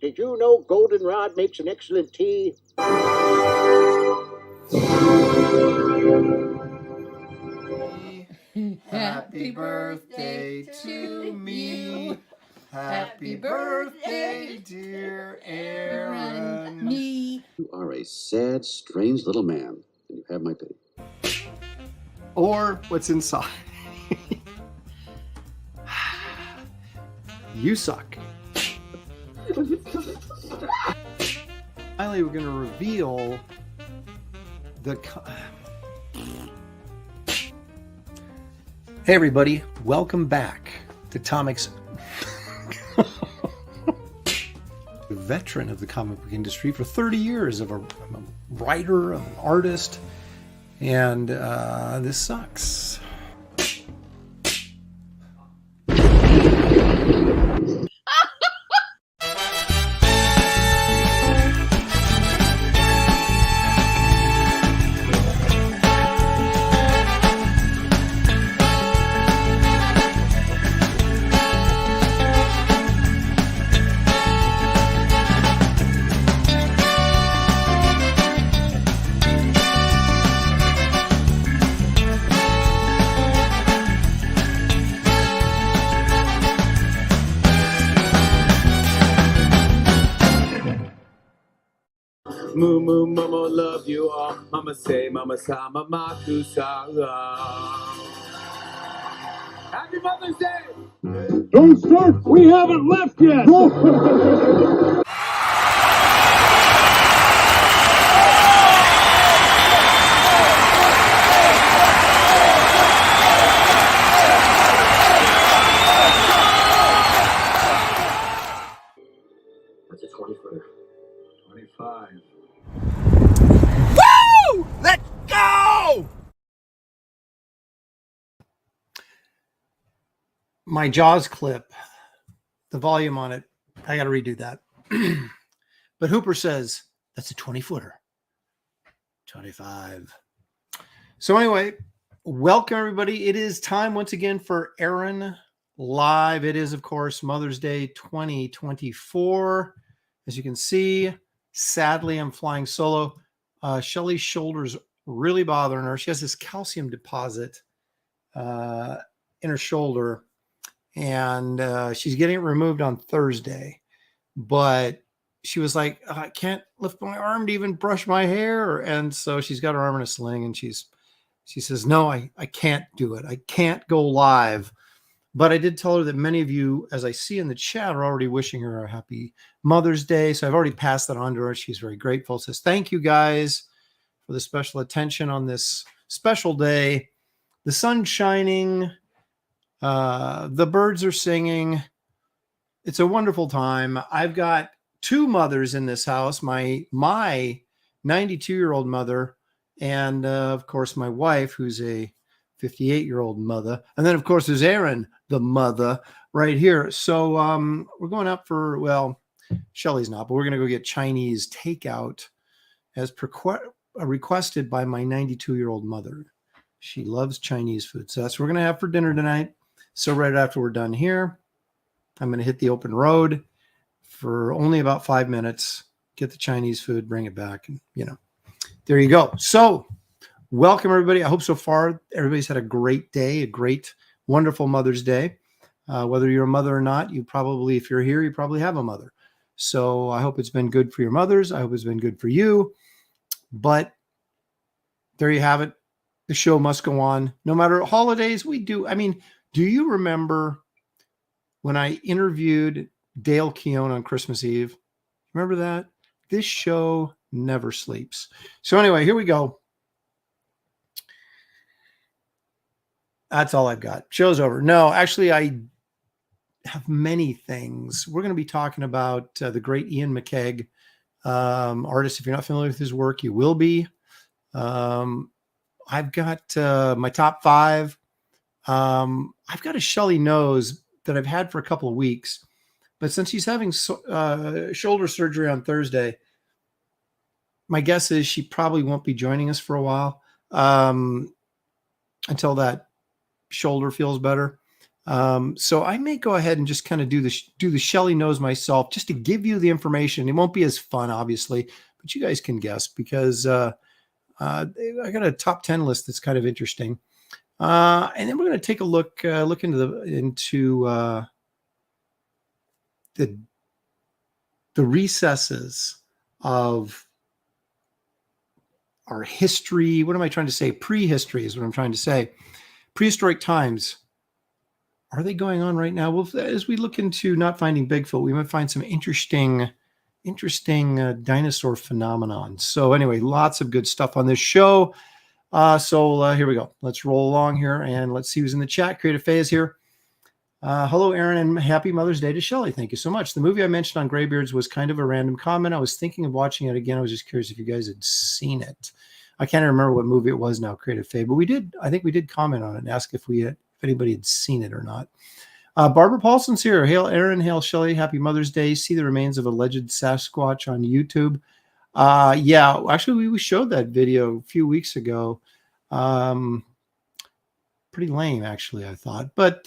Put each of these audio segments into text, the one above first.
Did you know goldenrod makes an excellent tea? Happy birthday to me. Happy birthday, dear Aaron. Me. You are a sad, strange little man, and you have my pity. Or what's inside. You suck. Finally, we're going to reveal the... Hey, everybody. Welcome back to Tomic's veteran of the comic book industry for 30 years of I'm a writer, I'm an artist, and this sucks. Moo moo mama love you all. Mama say mama sa mama kusa. Happy Mother's Day! Don't start! We haven't left yet! That's a 20-footer. 25. Woo! Let's go! My Jaws clip, the volume on it, I got to redo that. But Hooper says, that's a 20-footer. 25. So anyway, welcome everybody. It is time once again for Aaron Live. It is, of course, Mother's Day 2024. As you can see, sadly, I'm flying solo. Shelley's shoulder's really bothering her. She has this calcium deposit in her shoulder, and she's getting it removed on Thursday. But she was like, I can't lift my arm to even brush my hair. And so she's got her arm in a sling, and she says, no, I can't do it. I can't go live. But I did tell her that many of you, as I see in the chat, are already wishing her a happy Mother's Day. So I've already passed that on to her. She's very grateful. Says, thank you guys for the special attention on this special day. The sun's shining. The birds are singing. It's a wonderful time. I've got two mothers in this house. My 92-year-old mother and, of course, my wife, who's a 58-year-old mother. And then, of course, there's Aaron, the mother, right here. So we're going up for, well, Shelley's not, but we're going to go get Chinese takeout as requested by my 92-year-old mother. She loves Chinese food. So that's what we're going to have for dinner tonight. So right after we're done here, I'm going to hit the open road for only about 5 minutes, get the Chinese food, bring it back. And, there you go. So welcome, everybody. I hope so far everybody's had a great day, a great, wonderful Mother's Day. Whether you're a mother or not, you probably, if you're here, you probably have a mother. So I hope it's been good for your mothers. I hope it's been good for you. But there you have it. The show must go on. No matter holidays, we do. I mean, do you remember when I interviewed Dale Keown on Christmas Eve? Remember that? This show never sleeps. So anyway, here we go. That's all I've got. Show's over. No, actually, I have many things. We're going to be talking about the great Ian McCaig, artist. If you're not familiar with his work, you will be. I've got my top 5. I've got a Shelley nose that I've had for a couple of weeks, but since he's having shoulder surgery on Thursday, my guess is she probably won't be joining us for a while until that shoulder feels better. So I may go ahead and just kind of do the Shelley Knows Myself, just to give you the information. It won't be as fun, obviously, but you guys can guess, because I got a top 10 list that's kind of interesting. And then we're going to take a look into the recesses of our history. What am I trying to say? Prehistory is what I'm trying to say. Prehistoric times. Are they going on right now? Well, as we look into not finding Bigfoot, we might find some interesting dinosaur phenomenon. So anyway, lots of good stuff on this show. So here we go. Let's roll along here and let's see who's in the chat. Creative Faye is here. Hello, Aaron, and happy Mother's Day to Shelley. Thank you so much. The movie I mentioned on Graybeards was kind of a random comment. I was thinking of watching it again. I was just curious if you guys had seen it. I can't remember what movie it was now, Creative Faye, but I think we did comment on it and ask if anybody had seen it or not. Barbara Paulson's here. Hail, Aaron. Hail, Shelley. Happy Mother's Day. See the remains of alleged Sasquatch on YouTube. Yeah, actually, we showed that video a few weeks ago. Pretty lame, actually, I thought. But,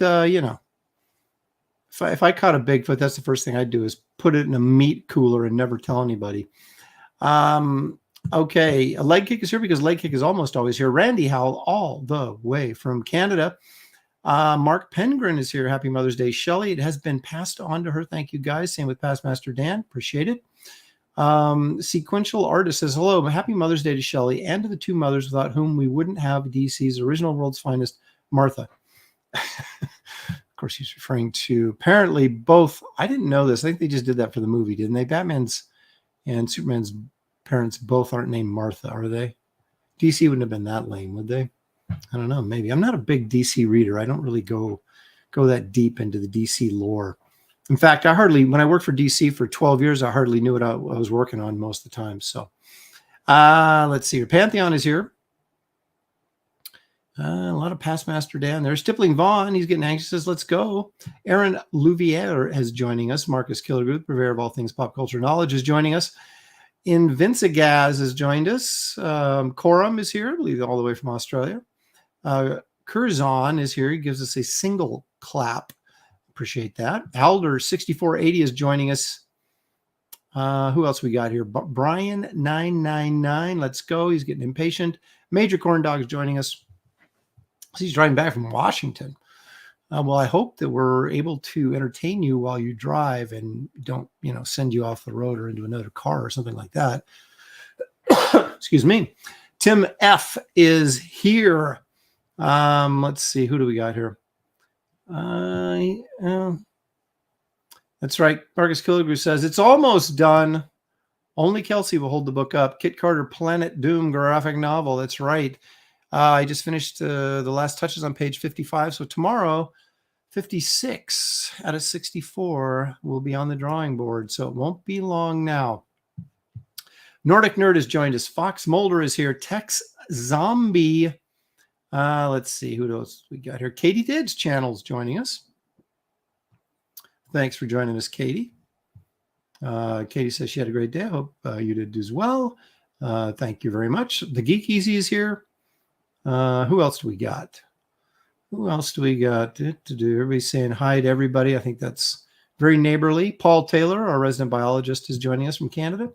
if I caught a Bigfoot, that's the first thing I'd do, is put it in a meat cooler and never tell anybody. Okay, a Leg Kick is here because Leg Kick is almost always here. Randy Howell, all the way from Canada. Mark Pengren is here. Happy Mother's Day, Shelley. It has been passed on to her. Thank you, guys. Same with Past Master Dan. Appreciate it. Sequential Artist says, hello, happy Mother's Day to Shelley and to the two mothers without whom we wouldn't have DC's original World's Finest, Martha. Of course, he's referring to apparently both. I didn't know this. I think they just did that for the movie, didn't they? Batman's and Superman's parents both aren't named Martha, are they? DC wouldn't have been that lame, would they? I don't know. Maybe. I'm not a big DC reader. I don't really go that deep into the DC lore. In fact, when I worked for DC for 12 years, I hardly knew what I was working on most of the time. So let's see. Pantheon is here. A lot of Past Master Dan. There's Tippling Vaughn. He's getting anxious. Says, let's go. Aaron Louvier is joining us. Marcus Killerguth, purveyor of all things pop culture knowledge, is joining us. Invincigaz has joined us. Coram is here, I believe, all the way from Australia. Curzon is here. He gives us a single clap. Appreciate that. Alder 6480 is joining us. Who else we got here? Brian 999. Let's go. He's getting impatient. Major Corn Dog is joining us. He's driving back from Washington. Well, I hope that we're able to entertain you while you drive and don't, send you off the road or into another car or something like that. Excuse me. Tim F is here. Let's see. Who do we got here? That's right. Marcus Killigrew says it's almost done. Only Kelsey will hold the book up. Kit Carter, Planet Doom graphic novel. That's right. I just finished the last touches on page 55. So tomorrow, 56 out of 64 will be on the drawing board. So it won't be long now. Nordic Nerd has joined us. Fox Mulder is here. Tex Zombie. Let's see who else we got here. Katie Didd's channel's joining us. Thanks for joining us, Katie. Katie says she had a great day. I hope you did as well. Thank you very much. The Geek Easy is here. Who else do we got? Everybody's saying hi to everybody. I think that's very neighborly. Paul Taylor, our resident biologist, is joining us from Canada.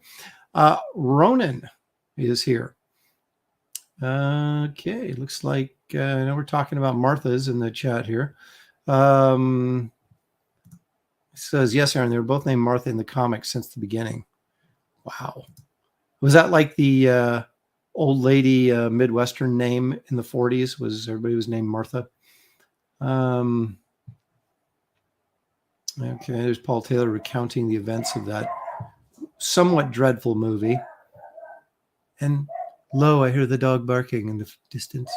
Ronan is here. Okay, looks like I know we're talking about Martha's in the chat here. It says, yes, Aaron, they were both named Martha in the comics since the beginning. Wow. Was that like the old lady Midwestern name in the 40s? Everybody was named Martha? Okay, there's Paul Taylor recounting the events of that somewhat dreadful movie. And lo, I hear the dog barking in the distance.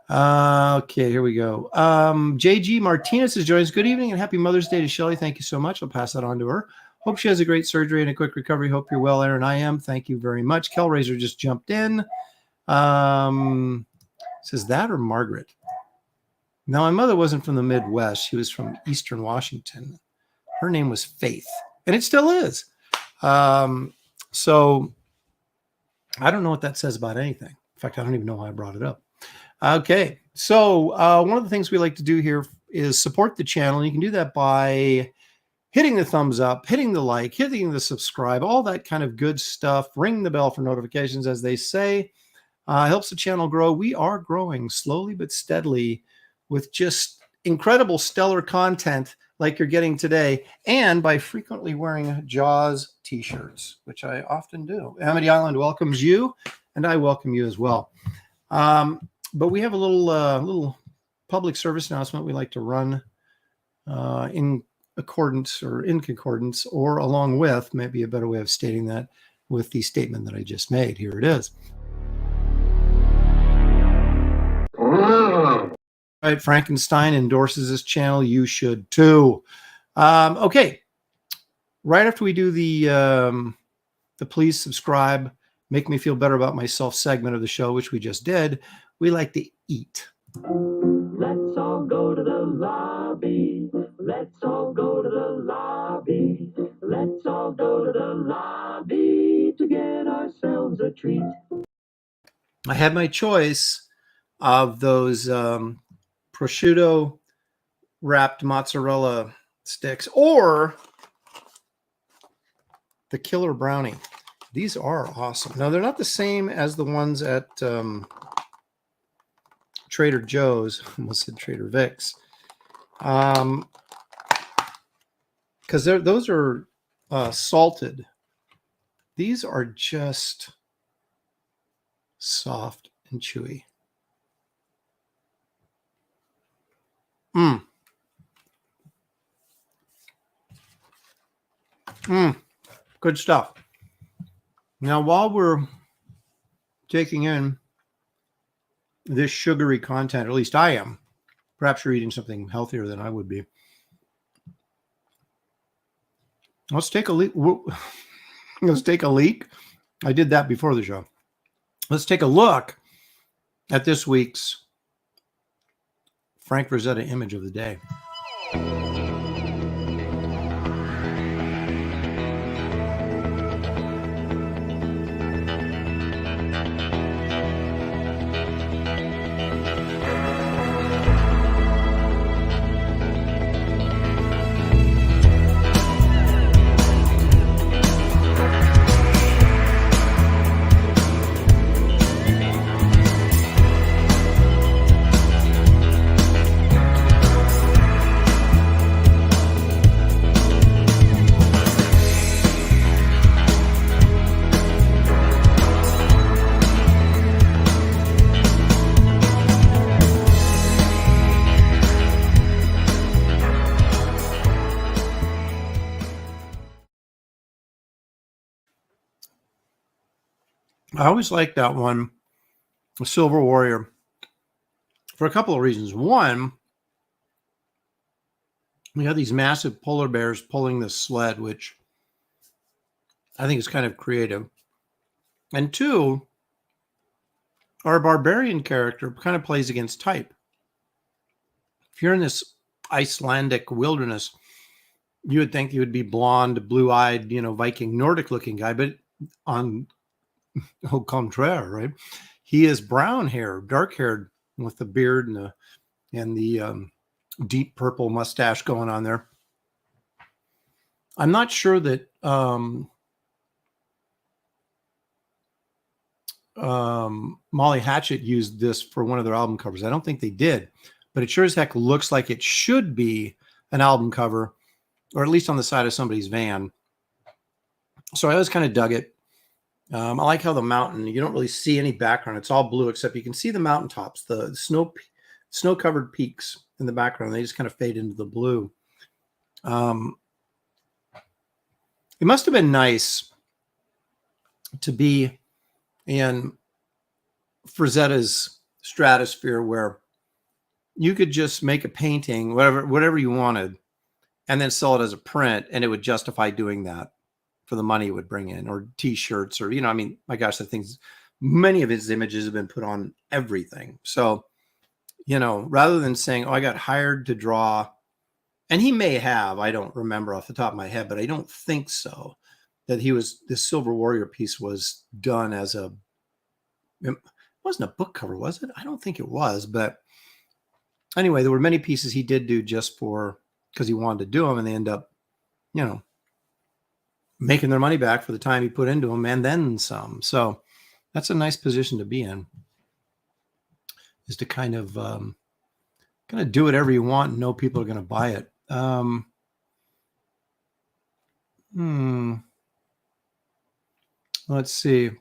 Okay, here we go. JG Martinez is joining us. Good evening and happy Mother's Day to Shelley. Thank you so much. I'll pass that on to her. Hope she has a great surgery and a quick recovery. Hope you're well, Aaron. I am. Thank you very much. Kelraiser just jumped in. Says that or Margaret? No, my mother wasn't from the Midwest. She was from Eastern Washington. Her name was Faith, and it still is. So I don't know what that says about anything. In fact, I don't even know why I brought it up. Okay, so one of the things we like to do here is support the channel. You can do that by hitting the thumbs up, hitting the like, hitting the subscribe, all that kind of good stuff. Ring the bell for notifications, as they say. Helps the channel grow. We are growing slowly but steadily with just incredible stellar content like you're getting today, and by frequently wearing Jaws t-shirts, which I often do. Amity Island welcomes you, and I welcome you as well. But we have a little public service announcement we like to run in accordance or in concordance, or along with, maybe a better way of stating that, with the statement that I just made. Here it is. Right, Frankenstein endorses this channel. You should too. Okay, right after we do the please subscribe, make me feel better about myself segment of the show, which we just did, we like to eat. Let's all go to the lobby. Let's all go to the lobby. Let's all go to the lobby to get ourselves a treat. I had my choice of those prosciutto wrapped mozzarella sticks or the killer brownie. These are awesome. Now, they're not the same as the ones at Trader Joe's. I almost said Trader Vic's. Because those are salted. These are just soft and chewy. Good stuff. Now, while we're taking in this sugary content, or at least I am, perhaps you're eating something healthier than I would be. Let's take a leak. Let's take a leak. I did that before the show. Let's take a look at this week's Frank Frazetta image of the day. I always like that one, the Silver Warrior, for a couple of reasons. One, we have these massive polar bears pulling this sled, which I think is kind of creative. And two, our barbarian character kind of plays against type. If you're in this Icelandic wilderness, you would think you would be blonde, blue-eyed, Viking, Nordic-looking guy, but on au contraire, right? He is brown hair, dark haired, with the beard and the deep purple mustache going on there. I'm not sure that Molly Hatchet used this for one of their album covers. I don't think they did, but it sure as heck looks like it should be an album cover, or at least on the side of somebody's van. So I always kind of dug it. I like how the mountain, you don't really see any background. It's all blue, except you can see the mountaintops, the snow-covered peaks in the background. They just kind of fade into the blue. It must have been nice to be in Frazetta's stratosphere, where you could just make a painting, whatever you wanted, and then sell it as a print, and it would justify doing that for the money it would bring in, or t-shirts, or, my gosh, the things, many of his images have been put on everything. So, rather than saying, oh, I got hired to draw, and he may have, I don't remember off the top of my head, but I don't think so, that this Silver Warrior piece was done as it wasn't a book cover, was it? I don't think it was, but anyway, there were many pieces he did do just because he wanted to do them, and they end up, making their money back for the time he put into them and then some. So that's a nice position to be in, is to kind of do whatever you want and know people are going to buy it. Let's see.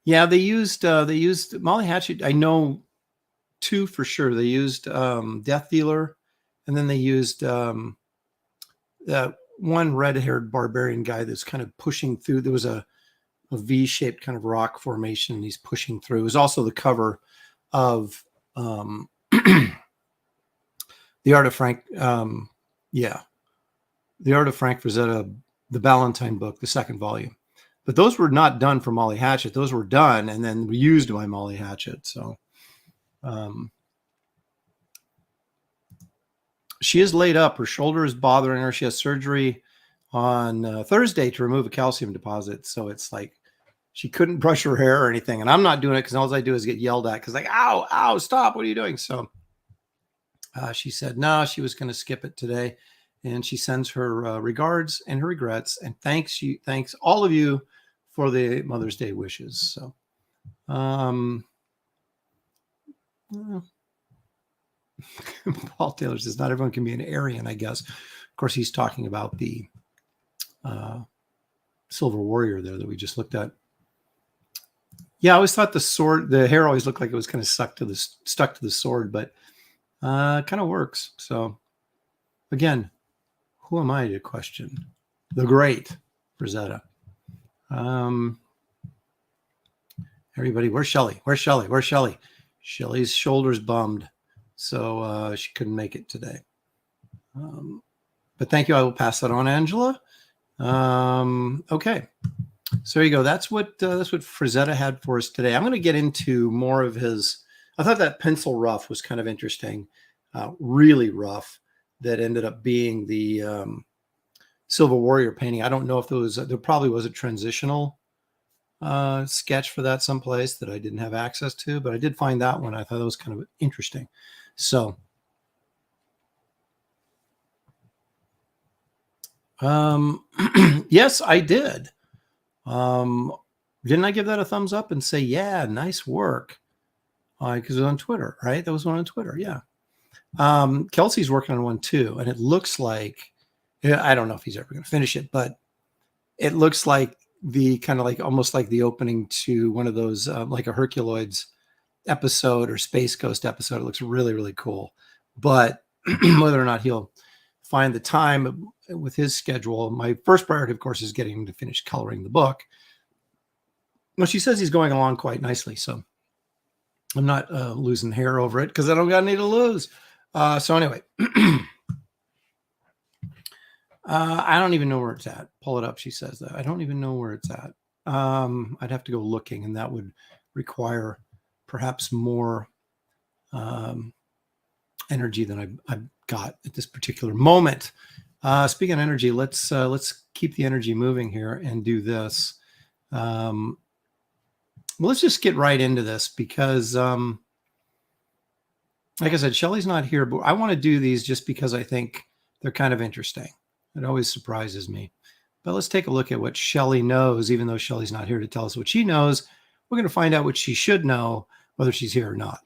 Yeah, they used Molly Hatchet. I know two for sure. They used Death Dealer, and then they used that one red-haired barbarian guy that's kind of pushing through. There was a V-shaped kind of rock formation, and he's pushing through. It was also the cover of The Art of Frank. The Art of Frank Frazetta, the Ballantine book, the second volume. But those were not done for Molly Hatchet. Those were done and then used by Molly Hatchet. So she is laid up. Her shoulder is bothering her. She has surgery on Thursday to remove a calcium deposit. So it's like she couldn't brush her hair or anything. And I'm not doing it because all I do is get yelled at because like, ow, ow, stop. What are you doing? So she said, no, she was going to skip it today. And she sends her regards and her regrets and thanks all of you for the Mother's Day wishes. So, Paul Taylor says, not everyone can be an Aryan, I guess. Of course, he's talking about the Silver Warrior there that we just looked at. Yeah, I always thought the hair always looked like it was kind of stuck to the sword, but kind of works. So, again, who am I to question the great Frazetta? Everybody, where's Shelley? Where's Shelley? Where's Shelley? Shelley's shoulder's bummed, so she couldn't make it today. But thank you. I will pass that on, Angela. Okay, so there you go. That's what Frazetta had for us today. I'm going to get into more of his. I thought that pencil rough was kind of interesting, really rough. That ended up being the Silver Warrior painting. I don't know if there probably was a transitional sketch for that someplace that I didn't have access to, but I did find that one. I thought that was kind of interesting. So, yes, I did. Didn't I give that a thumbs up and say, yeah, nice work? Because it was on Twitter, right? That was one on Twitter. Yeah. Kelsey's working on one too, and it looks like, I don't know if he's ever going to finish it, but it looks like the kind of like almost like the opening to one of those like a Herculoids episode or Space Ghost episode. It looks really, really cool. But whether or not he'll find the time with his schedule, my first priority, of course, is getting him to finish coloring the book. Well, she says he's going along quite nicely, so I'm not losing hair over it because I don't got any to lose. So anyway, I don't even know where it's at. Pull it up. She says that. I don't even know where it's at. I'd have to go looking, and that would require perhaps more energy than I've got at this particular moment. Speaking of energy, let's keep the energy moving here and do this. Well, let's just get right into this because like I said, Shelley's not here, but I want to do these just because I think they're kind of interesting. It always surprises me. But let's take a look at what Shelley knows, even though Shelley's not here to tell us what she knows. We're going to find out what she should know, whether she's here or not.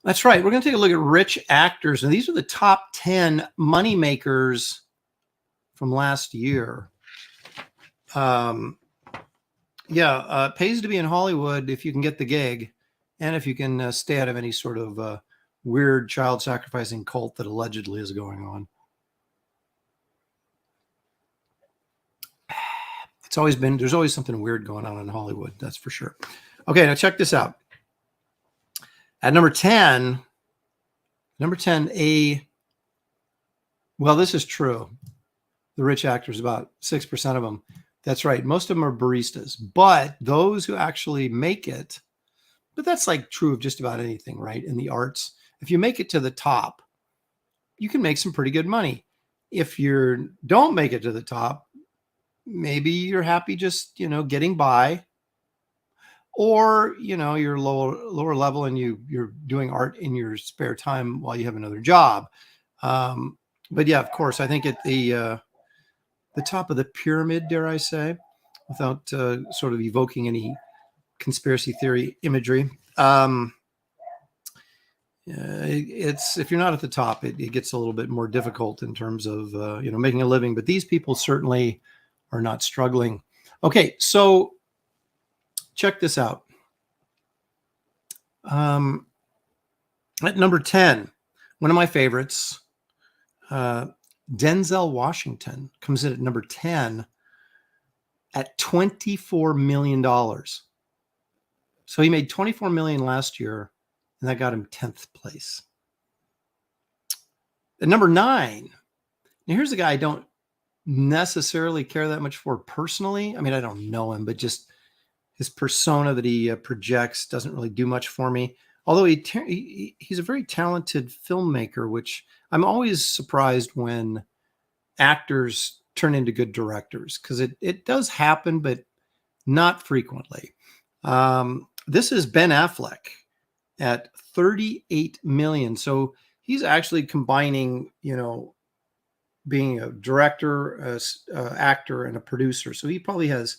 That's right. We're going to take a look at rich actors. And these are the top 10 money makers from last year. It pays to be in Hollywood if you can get the gig and if you can stay out of any sort of weird child sacrificing cult that allegedly is going on. There's always something weird going on in Hollywood, that's for sure. Okay, now check this out. At number 10, well, this is true. The rich actors, about 6% of them. That's right. Most of them are baristas, but those who actually make it, but that's like true of just about anything, right? In the arts, if you make it to the top, you can make some pretty good money. If you don't make it to the top, maybe you're happy just, getting by, or, you're lower level and you're doing art in your spare time while you have another job. But yeah, of course, I think at the top of the pyramid, dare I say, without sort of evoking any conspiracy theory imagery. It's, if you're not at the top, it gets a little bit more difficult in terms of making a living. But these people certainly are not struggling. Okay, so check this out. At number 10, one of my favorites, Denzel Washington comes in at number 10 at $24 million. So he made $24 million last year, and that got him 10th place. At number 9, now here's a guy I don't necessarily care that much for personally. I mean, I don't know him, but just his persona that he projects doesn't really do much for me. Although he's a very talented filmmaker, which I'm always surprised when actors turn into good directors, because it does happen, but not frequently. This is Ben Affleck at 38 million. So he's actually combining, being a director, actor, and a producer. So he probably has,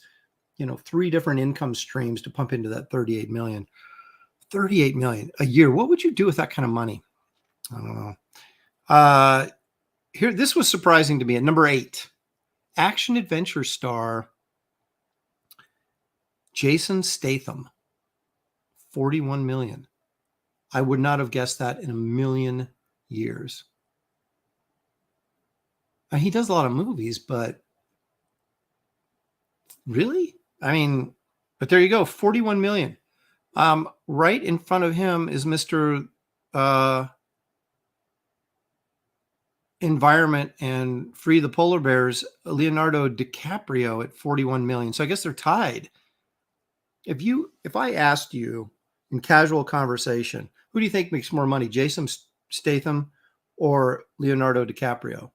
3 different income streams to pump into that 38 million. 38 million a year. What would you do with that kind of money? I don't know. Here, this was surprising to me. At number 8, action adventure star Jason Statham, 41 million. I would not have guessed that in a million years. Now, he does a lot of movies, but really? I mean, but there you go, 41 million. Right in front of him is Mr. Environment and Free the Polar Bears, Leonardo DiCaprio at 41 million. So I guess they're tied. If I asked you in casual conversation, who do you think makes more money, Jason Statham or Leonardo DiCaprio?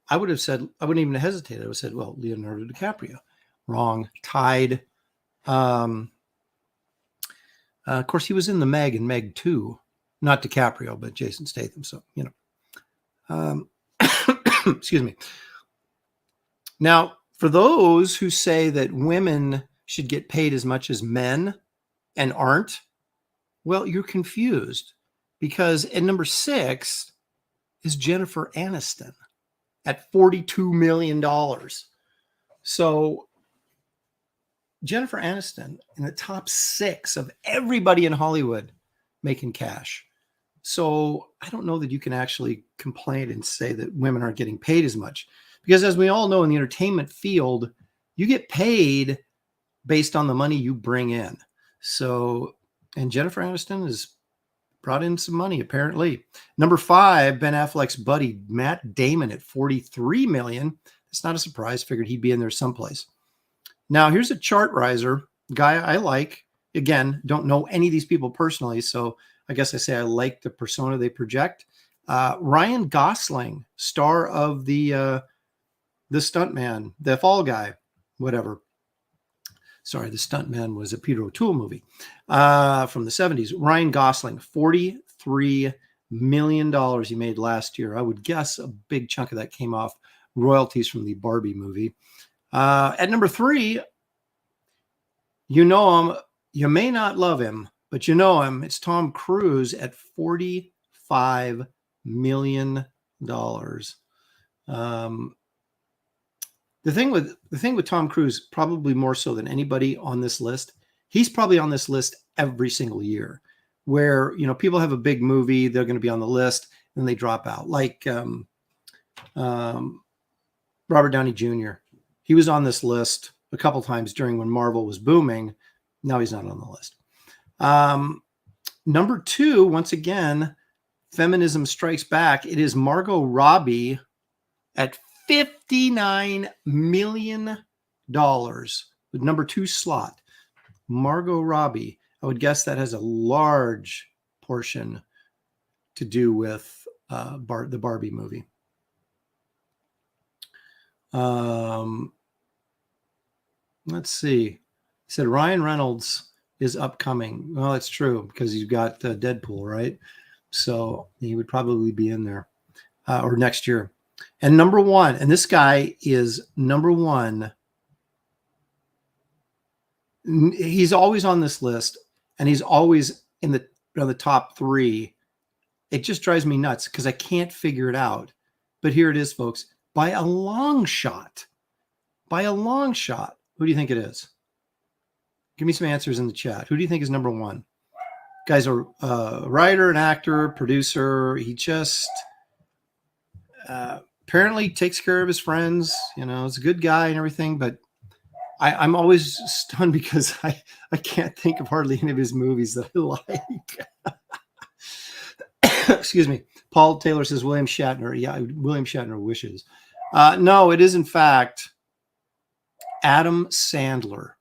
I would have said, I wouldn't even hesitate. I would have said, well, Leonardo DiCaprio. Wrong. Tied. Of course, he was in the Meg and Meg 2. Not DiCaprio, but Jason Statham. So, excuse me. Now, for those who say that women should get paid as much as men and aren't, well, you're confused, because at number 6 is Jennifer Aniston at $42 million. So Jennifer Aniston in the top 6 of everybody in Hollywood making cash. So I don't know that you can actually complain and say that women aren't getting paid as much, because as we all know, in the entertainment field, you get paid based on the money you bring in. So, and Jennifer Aniston has brought in some money, apparently. Number 5, Ben Affleck's buddy, Matt Damon at 43 million. It's not a surprise. Figured he'd be in there someplace. Now, here's a chart riser, guy I like. Again, don't know any of these people personally, so I guess I say I like the persona they project. Ryan Gosling, star of the Stuntman, the Fall Guy, whatever. Sorry, the Stuntman was a Peter O'Toole movie from the 70s. Ryan Gosling, $43 million he made last year. I would guess a big chunk of that came off royalties from the Barbie movie. At number 3, you know him. You may not love him, but you know him. It's Tom Cruise at $45 million. The thing with Tom Cruise, probably more so than anybody on this list, he's probably on this list every single year, where people have a big movie, they're going to be on the list, and they drop out. Like Robert Downey Jr. He was on this list a couple times during when Marvel was booming. Now he's not on the list. Number 2, once again, feminism strikes back. It is Margot Robbie at $59 million. The number 2 slot. Margot Robbie. I would guess that has a large portion to do with the Barbie movie. Let's see. He said Ryan Reynolds is upcoming. Well, that's true because you've got Deadpool, right? So he would probably be in there or next year. And number one, and this guy is number one. He's always on this list, and he's always in the top three. It just drives me nuts because I can't figure it out. But here it is, folks. By a long shot. By a long shot. Who do you think it is? Give me some answers in the chat. Who do you think is number one? Guy's a writer, an actor, producer. He just apparently takes care of his friends. You know, he's a good guy and everything. But I'm always stunned because I can't think of hardly any of his movies that I like. Excuse me. Paul Taylor says William Shatner. Yeah, William Shatner wishes. No, it is in fact Adam Sandler.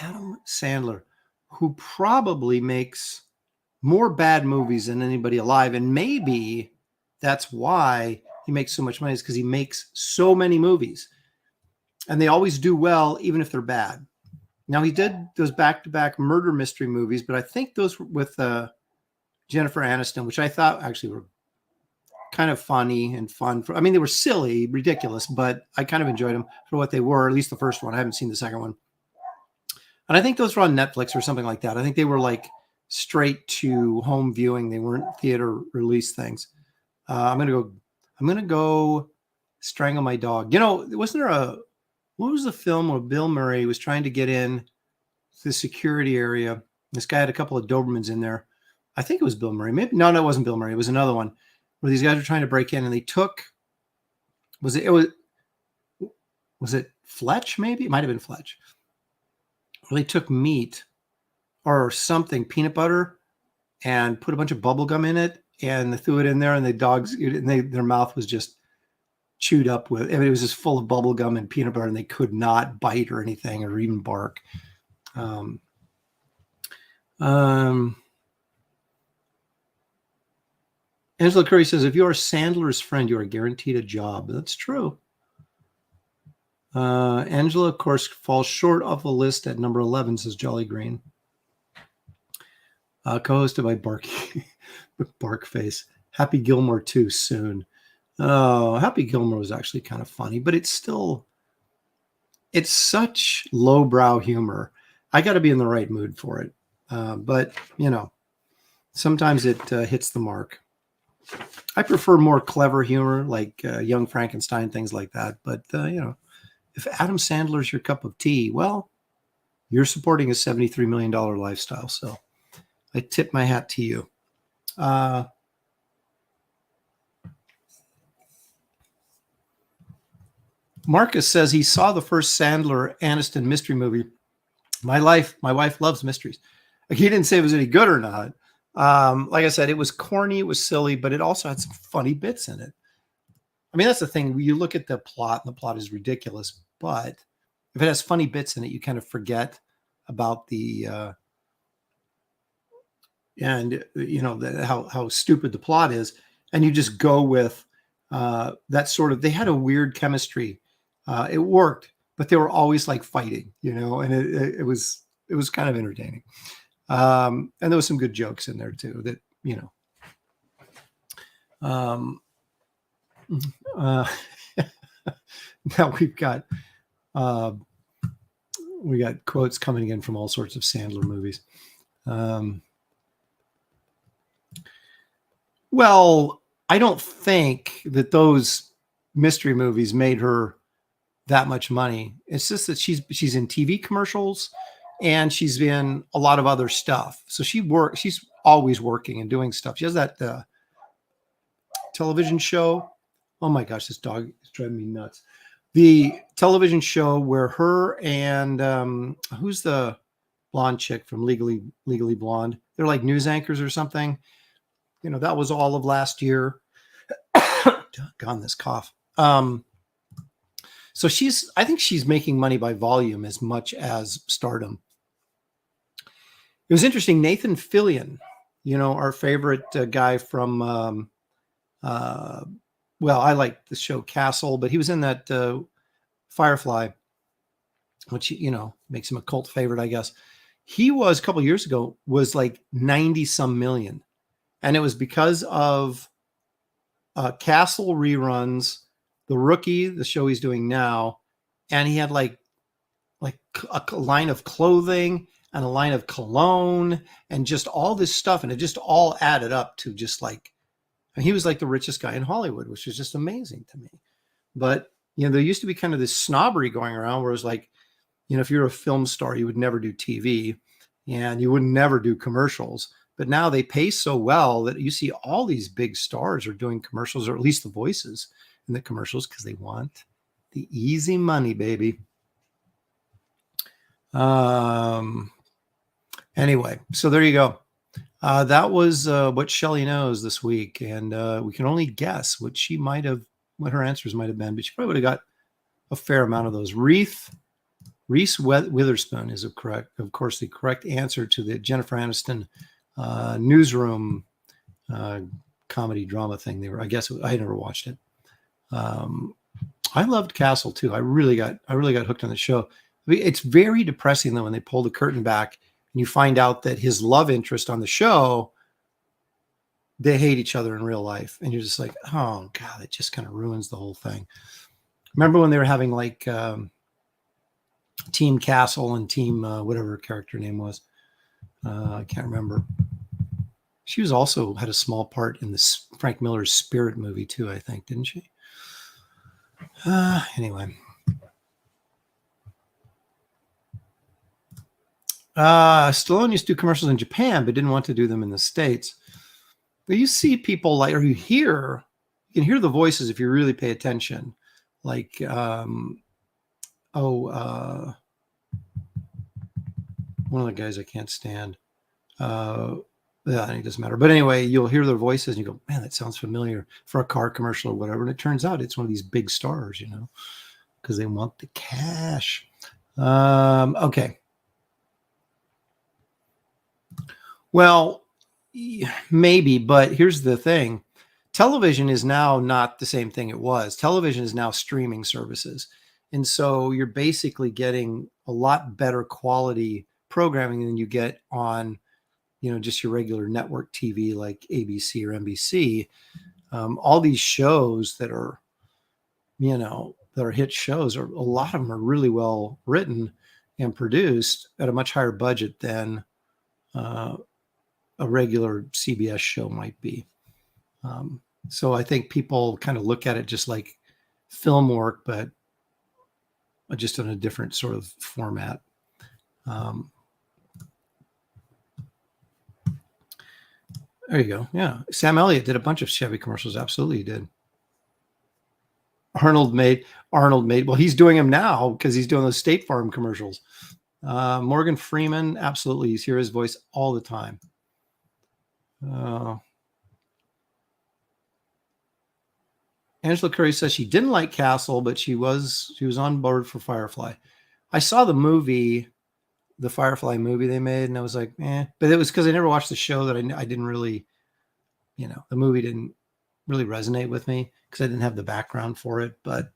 Adam Sandler, who probably makes more bad movies than anybody alive. And maybe that's why he makes so much money, is because he makes so many movies. And they always do well, even if they're bad. Now, he did those back-to-back murder mystery movies, but I think those were with Jennifer Aniston, which I thought actually were kind of funny and fun. I mean, they were silly, ridiculous, but I kind of enjoyed them for what they were, at least the first one. I haven't seen the second one. And I think those were on Netflix or something like that. I think they were like straight to home viewing. They weren't theater release things. I'm gonna go Strangle My Dog. You know, what was the film where Bill Murray was trying to get in the security area? This guy had a couple of Dobermans in there. I think it was Bill Murray. Maybe no, it wasn't Bill Murray. It was another one where these guys were trying to break in, and they took. Was it Fletch? Maybe it might have been Fletch. Or they took meat or something, peanut butter, and put a bunch of bubble gum in it, and they threw it in there, and the dogs, their mouth was just chewed up with. I mean, it was just full of bubble gum and peanut butter, and they could not bite or anything or even bark. Angela Curry says, if you are Sandler's friend, you are guaranteed a job. That's true. Angela, of course, falls short of the list at number 11, says Jolly Green. Co-hosted by Barkface. Happy Gilmore 2 soon. Oh, Happy Gilmore was actually kind of funny, but it's such lowbrow humor. I got to be in the right mood for it. But, you know, sometimes it hits the mark. I prefer more clever humor, like Young Frankenstein, things like that. But, you know, if Adam Sandler's your cup of tea, well, you're supporting a $73 million lifestyle. So I tip my hat to you. Marcus says he saw the first Sandler Aniston mystery movie. My wife loves mysteries. Like, he didn't say it was any good or not. Like I said, it was corny, it was silly, but it also had some funny bits in it. I mean, that's the thing. You look at the plot, and the plot is ridiculous, but if it has funny bits in it, you kind of forget about the and you know how stupid the plot is, and you just go with that sort of. They had a weird chemistry. It worked, but they were always like fighting, you know, and it was kind of entertaining. And there was some good jokes in there too that, you know. Now we got quotes coming in from all sorts of Sandler movies. Well, I don't think that those mystery movies made her that much money. It's just that she's in TV commercials and she's in a lot of other stuff. So she's always working and doing stuff. She has that television show. Oh my gosh, this dog is driving me nuts. The television show where her and who's the blonde chick from Legally Blonde? They're like news anchors or something. You know, that was all of last year. Gone this cough. So I think she's making money by volume as much as stardom. It was interesting. Nathan Fillion, you know, our favorite guy from, well, I like the show Castle, but he was in that Firefly. which, makes him a cult favorite, I guess. He was, a couple of years ago, was like 90 some million. And it was because of Castle reruns, The Rookie, the show he's doing now. And he had like a line of clothing and a line of cologne and just all this stuff. And it just all added up to just like, he was like the richest guy in Hollywood, which was just amazing to me. But, there used to be kind of this snobbery going around where it was like, if you're a film star, you would never do TV and you would never do commercials. But now they pay so well that you see all these big stars are doing commercials, or at least the voices in the commercials, because they want the easy money, baby. Anyway, so there you go. That was what Shelley knows this week. And we can only guess what her answers might have been, but she probably would have got a fair amount of those. Reese Witherspoon is of course, the correct answer to the Jennifer Aniston newsroom comedy drama thing. I never watched it. I loved Castle too. I really got hooked on the show. It's very depressing though when they pull the curtain back and you find out that his love interest on the show, they hate each other in real life, and you're just like, oh god, it just kind of ruins the whole thing. Remember when they were having like Team Castle and Team whatever her character name was? I can't remember. She was also had a small part in this Frank Miller's Spirit movie too, I think, didn't she? Anyway. Stallone used to do commercials in Japan, but didn't want to do them in the States. But you see people like, or you can hear the voices if you really pay attention. Like, one of the guys I can't stand. Yeah, it doesn't matter. But anyway, you'll hear their voices and you go, man, that sounds familiar, for a car commercial or whatever. And it turns out it's one of these big stars, because they want the cash. Okay. Well, maybe, but here's the thing. Television is now not the same thing it was. Television is now streaming services. And so you're basically getting a lot better quality programming than you get on, just your regular network TV like ABC or NBC. All these shows that are, that are hit shows, a lot of them are really well written and produced at a much higher budget than a regular CBS show might be. So I think people kind of look at it just like film work, but just in a different sort of format. There you go. Yeah. Sam Elliott did a bunch of Chevy commercials. Absolutely he did. Arnold made, well, he's doing them now because he's doing those State Farm commercials. Morgan Freeman, absolutely. You hear his voice all the time. Angela Curry says she didn't like Castle, but she was on board for Firefly. I saw the movie, the Firefly movie they made, and I was like, but it was because I never watched the show that I didn't really, the movie didn't really resonate with me because I didn't have the background for it. But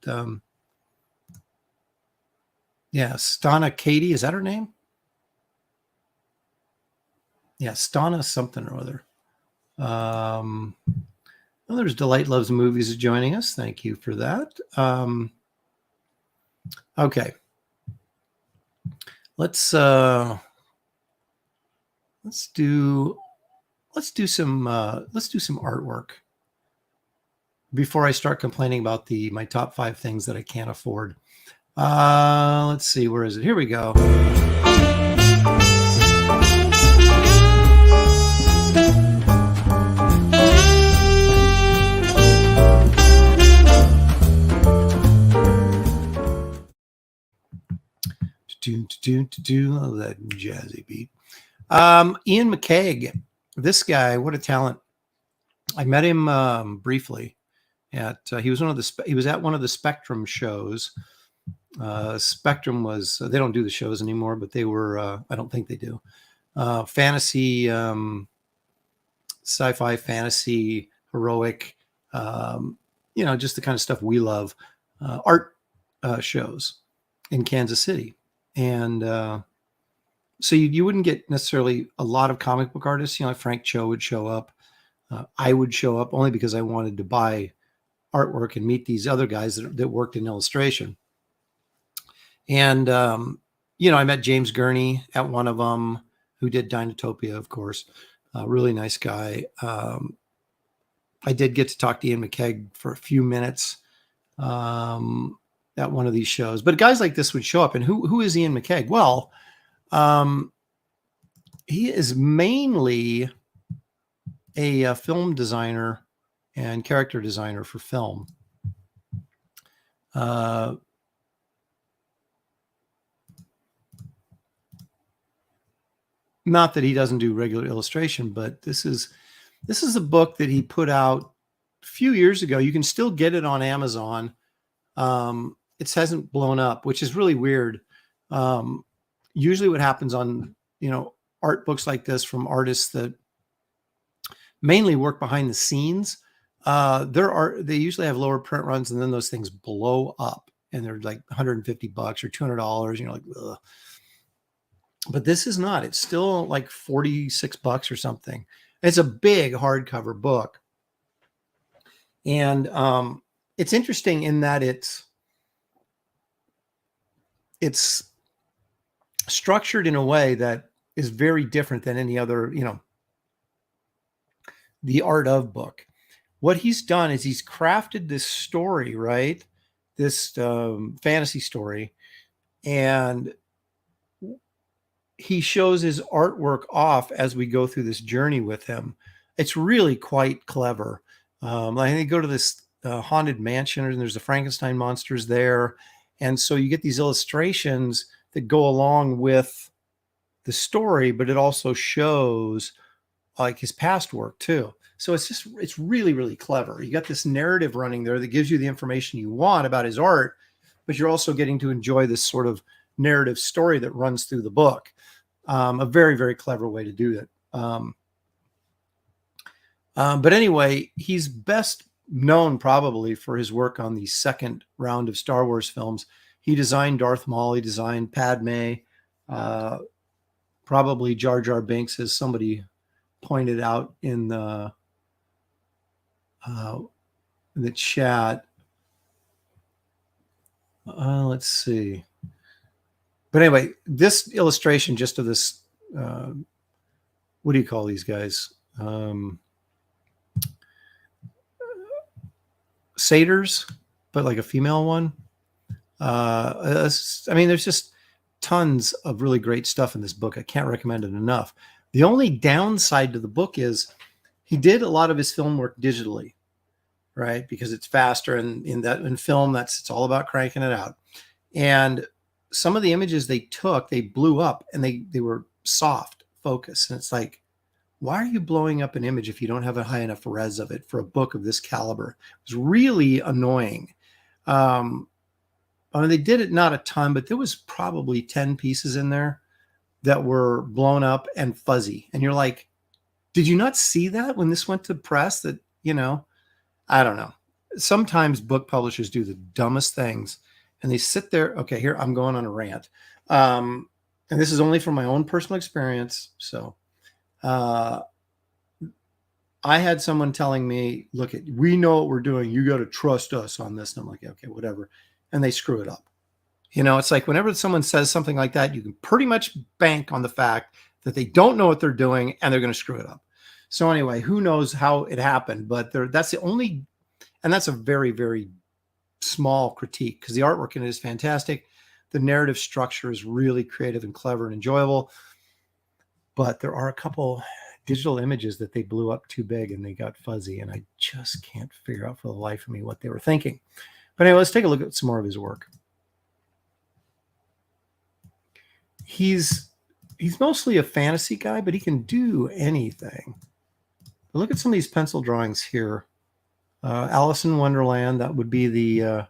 yeah, Stana Katie, is that her name? Yeah, Stana something or other. Well, there's Delight Loves Movies joining us. Thank you for that. Okay. Let's do some artwork before I start complaining about my top 5 things that I can't afford. Let's see, where is it? Here we go. That jazzy beat. Ian McCaig, this guy, what a talent. I met him briefly at he was at one of the Spectrum shows. Spectrum was, they don't do the shows anymore, but they were, I don't think they do, fantasy, sci-fi, fantasy, heroic, just the kind of stuff we love, art shows in Kansas City. And so you wouldn't get necessarily a lot of comic book artists. Like Frank Cho would show up. I would show up only because I wanted to buy artwork and meet these other guys that worked in illustration. And, I met James Gurney at one of them, who did Dinotopia, of course. Really nice guy. I did get to talk to Ian McCaig for a few minutes at one of these shows. But guys like this would show up. And who is Ian McCaig? Well, he is mainly a film designer and character designer for film. Not that he doesn't do regular illustration, but this is a book that he put out a few years ago. You can still get it on Amazon. It hasn't blown up, which is really weird. Usually what happens on, art books like this from artists that mainly work behind the scenes, they usually have lower print runs, and then those things blow up and they're like $150 or $200. You're like, ugh. But this is not. It's still like $46 or something. It's a big hardcover book. And it's interesting in that it's structured in a way that is very different than any other, the art of book. What he's done is he's crafted this story, right? This fantasy story. And he shows his artwork off as we go through this journey with him. It's really quite clever. I think they go to this haunted mansion, and there's the Frankenstein monsters there. And so you get these illustrations that go along with the story, but it also shows like his past work too. So it's really, really clever. You got this narrative running there that gives you the information you want about his art, but you're also getting to enjoy this sort of narrative story that runs through the book. A very, very clever way to do it. But anyway, he's best known probably for his work on the second round of Star Wars films. He designed Darth Maul. He designed Padme. Probably Jar Jar Binks, as somebody pointed out in the chat. Let's see. But anyway, this illustration just of this, what do you call these guys? Satyrs, but like a female one. There's just tons of really great stuff in this book. I can't recommend it enough. The only downside to the book is he did a lot of his film work digitally, right? Because it's faster, and in film, it's all about cranking it out. And some of the images they took, they blew up, and they were soft focus. And it's like, why are you blowing up an image if you don't have a high enough res of it for a book of this caliber? It was really annoying. They did it not a ton, but there was probably 10 pieces in there that were blown up and fuzzy. And you're like, did you not see that when this went to press? That, I don't know. Sometimes book publishers do the dumbest things, and they sit there. Okay, here, I'm going on a rant. And this is only from my own personal experience. So I had someone telling me, look, we know what we're doing. You got to trust us on this. And I'm like, okay, whatever. And they screw it up. It's like whenever someone says something like that, you can pretty much bank on the fact that they don't know what they're doing and they're going to screw it up. So anyway, who knows how it happened, but that's the only, and that's a very, very small critique, because the artwork in it is fantastic. The narrative structure is really creative and clever and enjoyable, but there are a couple digital images that they blew up too big and they got fuzzy, and I just can't figure out for the life of me what they were thinking. But anyway, let's take a look at some more of his work. He's mostly a fantasy guy, but he can do anything. But look at some of these pencil drawings here. Alice in Wonderland, that would be the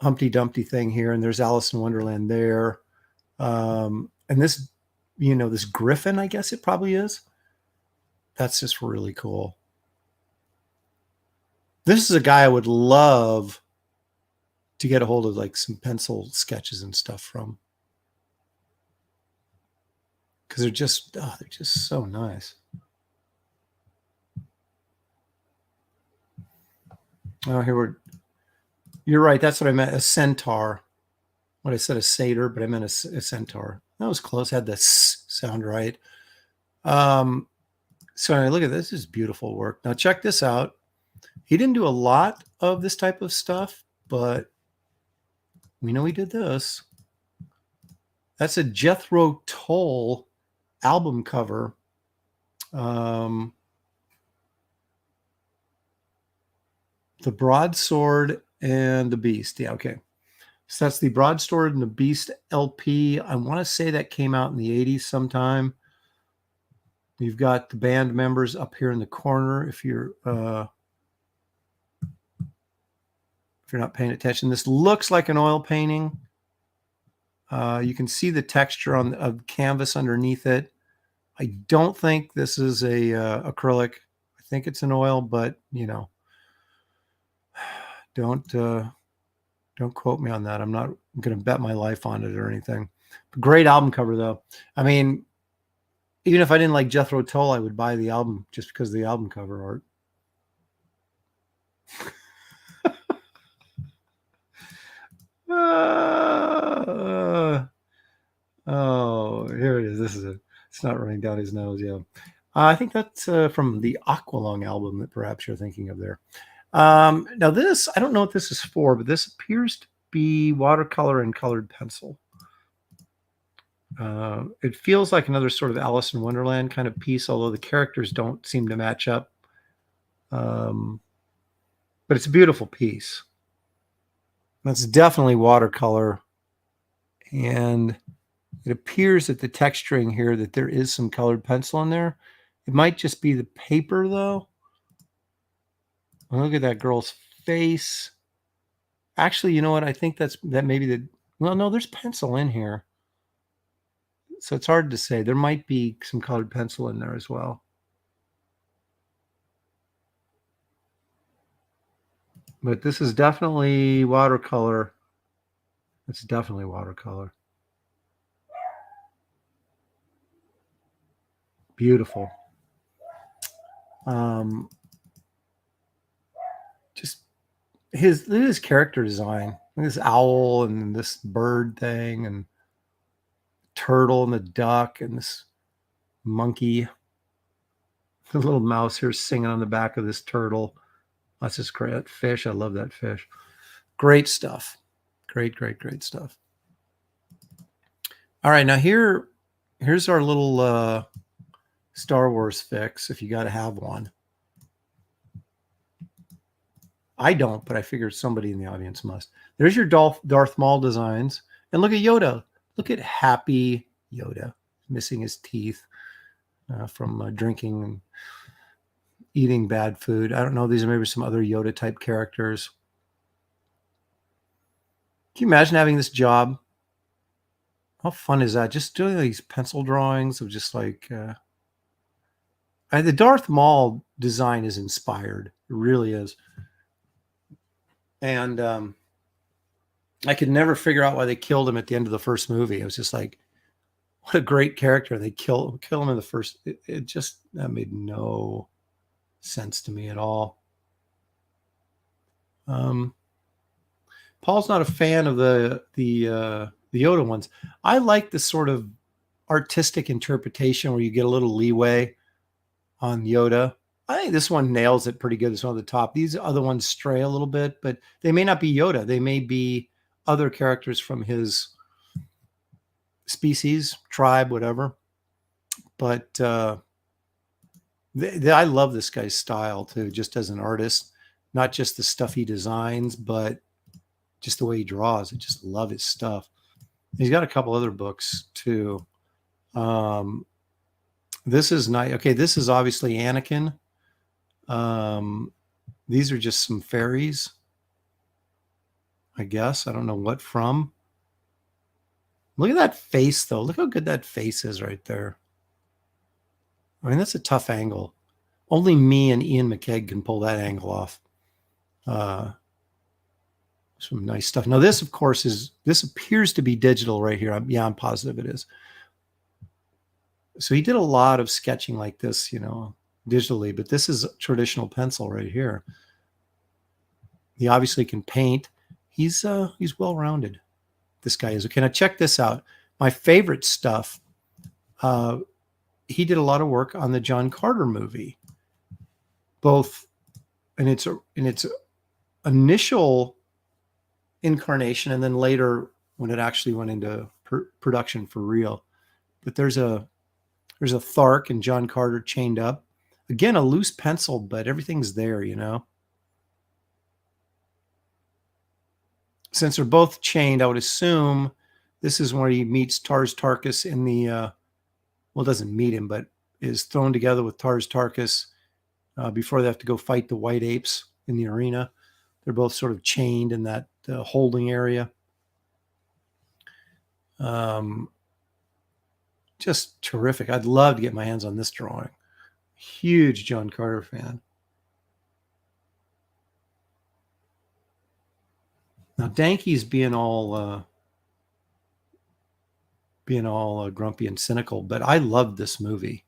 Humpty Dumpty thing here, and there's Alice in Wonderland there. And this, this griffin, I guess it probably is. That's just really cool. This is a guy I would love to get a hold of like some pencil sketches and stuff from, because they're just so nice. Oh, you're right. That's what I meant. A centaur. What I said, a satyr, but I meant a centaur. That was close. Had the s sound right. So look at this. This is beautiful work. Now check this out. He didn't do a lot of this type of stuff, but we know he did this. That's a Jethro Tull album cover. The Broadsword and the Beast. Yeah, okay. So that's the Broadsword and the Beast LP. I want to say that came out in the 80s sometime. You've got the band members up here in the corner. If you're not paying attention, this looks like an oil painting. You can see the texture of canvas underneath it. I don't think this is a acrylic. I think it's an oil, but you know, don't quote me on that. I'm not going to bet my life on it or anything. Great album cover, though. I mean, even if I didn't like Jethro Tull, I would buy the album just because of the album cover art. Oh, here it is. It's not running down his nose. Yeah. I think that's from the Aqualung album that perhaps you're thinking of there. Now this, I don't know what this is for, but this appears to be watercolor and colored pencil. It feels like another sort of Alice in Wonderland kind of piece, although the characters don't seem to match up. But it's a beautiful piece. That's definitely watercolor. And it appears that the texturing here, that there is some colored pencil in there. It might just be the paper, though. Look at that girl's face. Actually, you know what? I think that maybe well, no, there's pencil in here. So it's hard to say. There might be some colored pencil in there as well. But this is definitely watercolor. It's definitely watercolor. Beautiful. Just his character design. This owl and this bird thing and turtle and the duck and this monkey. The little mouse here singing on the back of this turtle. That's just great. That fish, I love that fish. Great stuff. Great stuff. All right, now here's our little Star Wars fix, if you got to have one. I don't, but I figured somebody in the audience must. There's your Darth Maul designs. And look at Yoda. Look at happy Yoda, missing his teeth from drinking and eating bad food. I don't know. These are maybe some other Yoda type characters. Can you imagine having this job? How fun is that? Just doing these pencil drawings of just like... the Darth Maul design is inspired. It really is. And I could never figure out why they killed him at the end of the first movie. It was just like, what a great character. They kill him in the first. That made no sense to me at all. Paul's not a fan of the Yoda ones. I like the sort of artistic interpretation where you get a little leeway on Yoda. I think this one nails it pretty good. This one at the top. These other ones stray a little bit, but they may not be Yoda. They may be other characters from his species, tribe, whatever. But I love this guy's style too, just as an artist. Not just the stuff he designs, but just the way he draws. I just love his stuff. He's got a couple other books too. This is nice. Okay, this is obviously Anakin. These are just some fairies, I guess. I don't know what from. Look at that face, though. Look how good that face is right there. I mean, that's a tough angle. Only me and Ian McCaig can pull that angle off. Some nice stuff. Now this, of course, this appears to be digital right here. I'm positive it is. So he did a lot of sketching like this, digitally, but this is traditional pencil right here. He obviously can paint. He's well-rounded. This guy is. Okay, now check this out. My favorite stuff. He did a lot of work on the John Carter movie, both in its initial incarnation and then later when it actually went into production for real. But there's a Thark and John Carter chained up. Again, a loose pencil, but everything's there, Since they're both chained, I would assume this is where he meets Tars Tarkas in the, doesn't meet him, but is thrown together with Tars Tarkas before they have to go fight the white apes in the arena. They're both sort of chained in that holding area. Just terrific. I'd love to get my hands on this drawing. Huge John Carter fan. Now Danke's being all grumpy and cynical, but I loved this movie.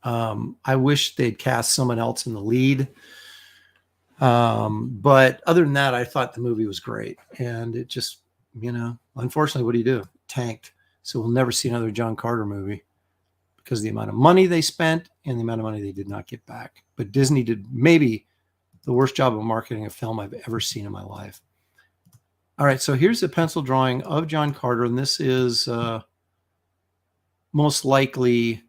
I wish they'd cast someone else in the lead. But other than that, I thought the movie was great. And it just, unfortunately, what do you do? Tanked. So we'll never see another John Carter movie because of the amount of money they spent and the amount of money they did not get back. But Disney did maybe the worst job of marketing a film I've ever seen in my life. All right, so here's a pencil drawing of John Carter, and this is most likely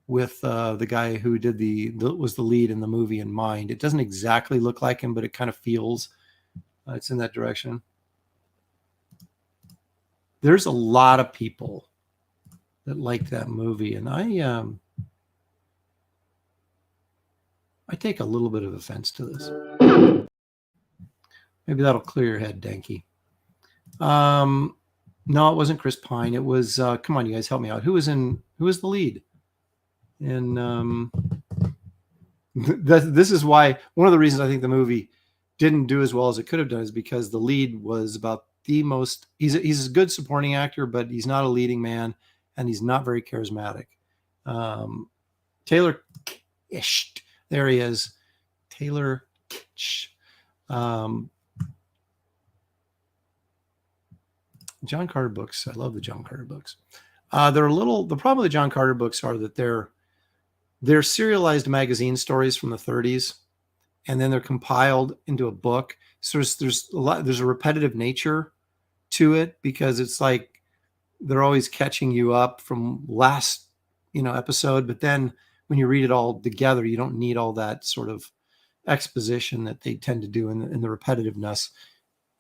with the guy who did was the lead in the movie in mind. It doesn't exactly look like him, but it kind of feels it's in that direction. There's a lot of people that like that movie, and I take a little bit of offense to this. Maybe that'll clear your head, Danke. No, it wasn't Chris Pine. It was come on, you guys, help me out. Who was the lead? And this is why one of the reasons I think the movie didn't do as well as it could have done is because the lead was about the most. He's a good supporting actor, but he's not a leading man, and he's not very charismatic. Taylor Kitsch, there he is. Taylor Kitsch. John Carter books. I love the John Carter books. The problem with the John Carter books are that they're serialized magazine stories from the 30s, and then they're compiled into a book. So there's a repetitive nature to it because it's like they're always catching you up from last, episode. But then when you read it all together, you don't need all that sort of exposition that they tend to do in the repetitiveness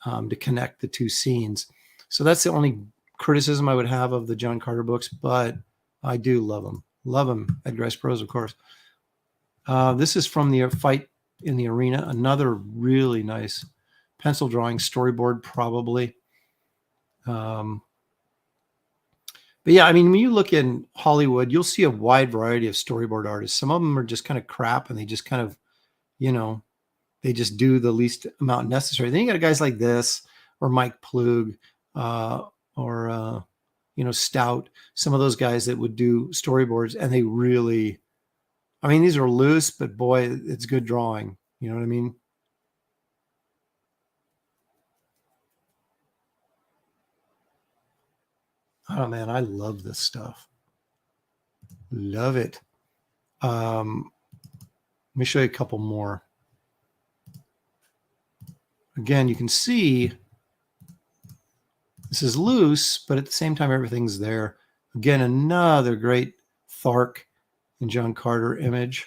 to connect the two scenes. So that's the only criticism I would have of the John Carter books, but I do love them. Love them. Edgar Rice Burroughs, of course. This is from the fight in the arena. Another really nice pencil drawing storyboard, probably. But yeah, I mean, when you look in Hollywood, you'll see a wide variety of storyboard artists. Some of them are just kind of crap, and they just kind of, they just do the least amount necessary. Then you got guys like this, or Mike Plug, or Stout, some of those guys that would do storyboards, and they really, I mean, these are loose, but boy, it's good drawing. You know what I mean? Oh man, I love this stuff. Love it. Let me show you a couple more. Again, you can see this is loose, but at the same time, everything's there. Again, another great Thark and John Carter image.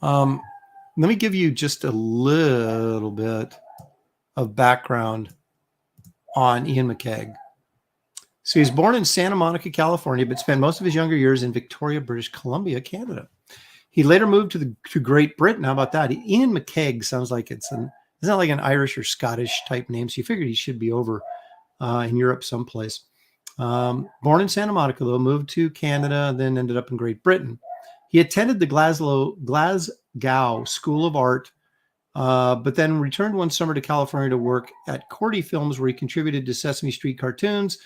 Let me give you just a little bit of background on Ian McCaig. So he's born in Santa Monica, California, but spent most of his younger years in Victoria, British Columbia, Canada. He later moved to Great Britain. How about that? Ian McCaig sounds like it's not like an Irish or Scottish type name. So you figured he should be over in Europe someplace. Born in Santa Monica, though, moved to Canada, then ended up in Great Britain. He attended the Glasgow School of Art, but then returned one summer to California to work at Cordy Films, where he contributed to Sesame Street cartoons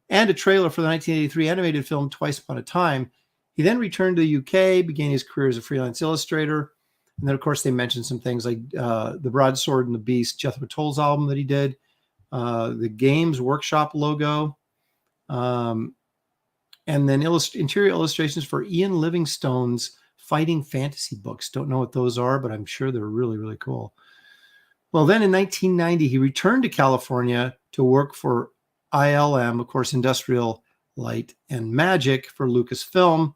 and a trailer for the 1983 animated film Twice Upon a Time. He then returned to the UK, began his career as a freelance illustrator. And then, of course, they mentioned some things like the Broadsword and the Beast, Jethro Tull's album that he did, the Games Workshop logo, and then interior illustrations for Ian Livingstone's fighting fantasy books. Don't know what those are, but I'm sure they're really, really cool. Well, then in 1990, he returned to California to work for ILM, of course, Industrial Light and Magic for Lucasfilm.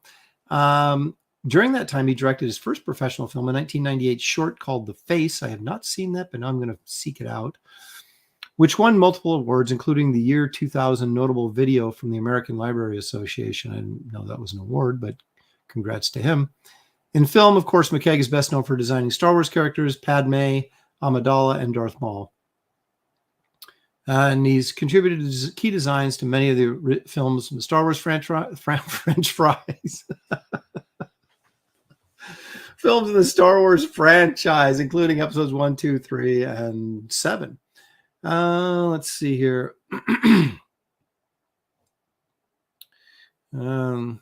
During that time, he directed his first professional film, a 1998 short called The Face. I have not seen that, but now I'm going to seek it out, which won multiple awards, including the year 2000 notable video from the American Library Association. I didn't know that was an award, but congrats to him. In film, of course, McCaig is best known for designing Star Wars characters, Padme, Amidala, and Darth Maul. And he's contributed key designs to many of the films from the Star Wars French fries. Films in the Star Wars franchise, including episodes 1, 2, 3, and 7. Let's see here. His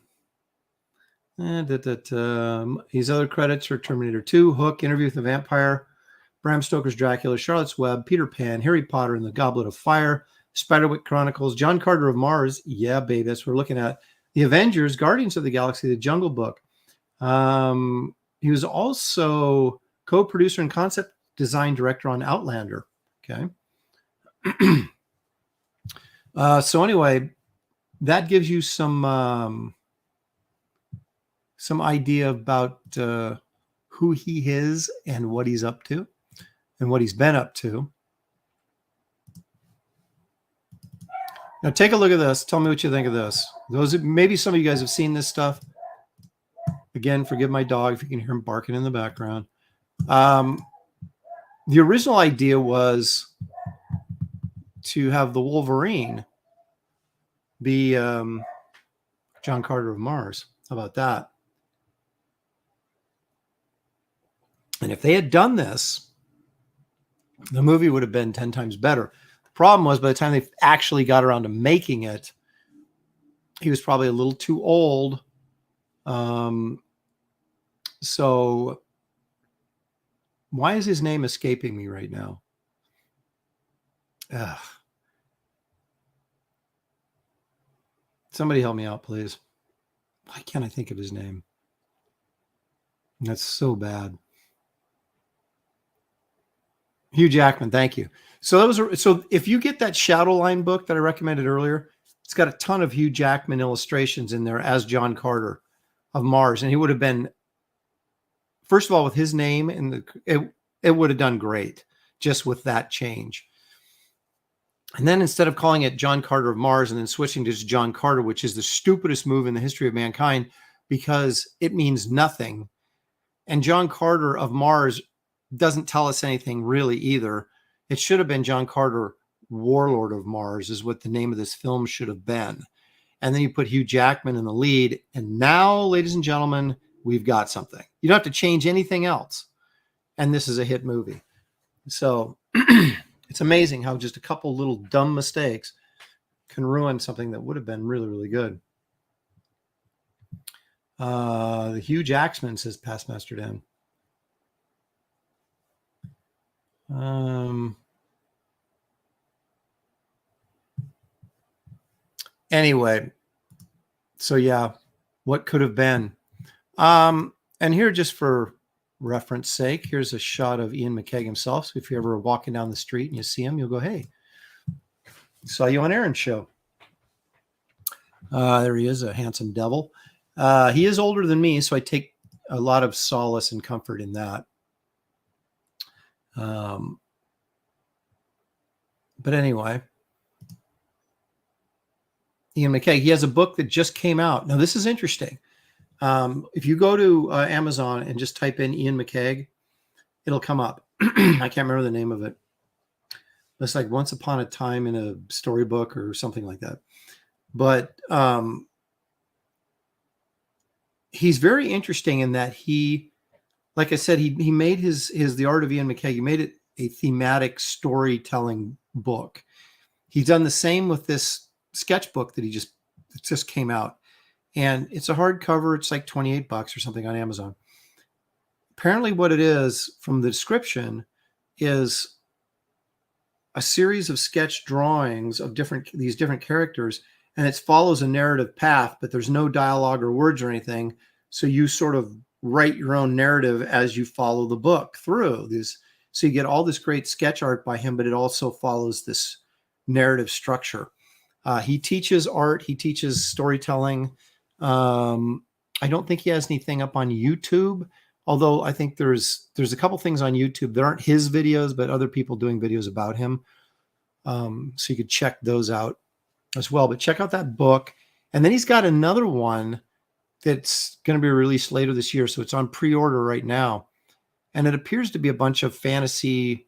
other credits are Terminator 2, Hook, Interview with the Vampire, Bram Stoker's Dracula, Charlotte's Web, Peter Pan, Harry Potter and the Goblet of Fire, Spiderwick Chronicles, John Carter of Mars. Yeah, baby, that's what we're looking at. The Avengers, Guardians of the Galaxy, The Jungle Book. He was also co-producer and concept design director on Outlander. Okay. So anyway, that gives you some idea about who he is and what he's up to and what he's been up to. Now take a look at this. Tell me what you think of this. Maybe some of you guys have seen this stuff. Again, forgive my dog if you can hear him barking in the background. The original idea was to have the Wolverine be John Carter of Mars. How about that? And if they had done this, the movie would have been 10 times better. The problem was by the time they actually got around to making it, he was probably a little too old. So why is his name escaping me right now? Ugh. Somebody help me out, please. Why can't I think of his name? That's so bad. Hugh Jackman, thank you. So if you get that Shadowline book that I recommended earlier, it's got a ton of Hugh Jackman illustrations in there as John Carter of Mars, and he would have been, first of all, with his name, and it would have done great just with that change. And then instead of calling it John Carter of Mars and then switching to just John Carter, which is the stupidest move in the history of mankind because it means nothing. And John Carter of Mars doesn't tell us anything really either. It should have been John Carter, Warlord of Mars, is what the name of this film should have been. And then you put Hugh Jackman in the lead. And now, ladies and gentlemen, we've got something. You don't have to change anything else. And this is a hit movie. So it's amazing how just a couple little dumb mistakes can ruin something that would have been really, really good. The Hugh Jackman, says Pastmaster Dan. Anyway, so yeah, what could have been? And here, just for reference sake, here's a shot of Ian McCaig himself. So if you're ever walking down the street and you see him, you'll go, "Hey, saw you on Aaron's show." There he is, a handsome devil. He is older than me, so I take a lot of solace and comfort in that. But anyway, Ian McCaig, he has a book that just came out. Now, this is interesting. If you go to Amazon and just type in Ian McCaig, it'll come up. I can't remember the name of it. It's like Once Upon a Time in a Storybook or something like that. But he's very interesting in that he, like I said, he made his The Art of Ian McCaig. He made it a thematic storytelling book. He's done the same with this sketchbook that just came out, and it's a hardcover. It's like $28 or something on Amazon. Apparently, what it is from the description is a series of sketch drawings of these different characters, and it follows a narrative path, but there's no dialogue or words or anything. So you sort of write your own narrative as you follow the book through this. So you get all this great sketch art by him, but it also follows this narrative structure. He teaches art. He teaches storytelling. I don't think he has anything up on YouTube, although I think there's a couple things on YouTube that aren't his videos, but other people doing videos about him. So you could check those out as well. But check out that book. And then he's got another one that's going to be released later this year. So it's on pre-order right now. And it appears to be a bunch of fantasy,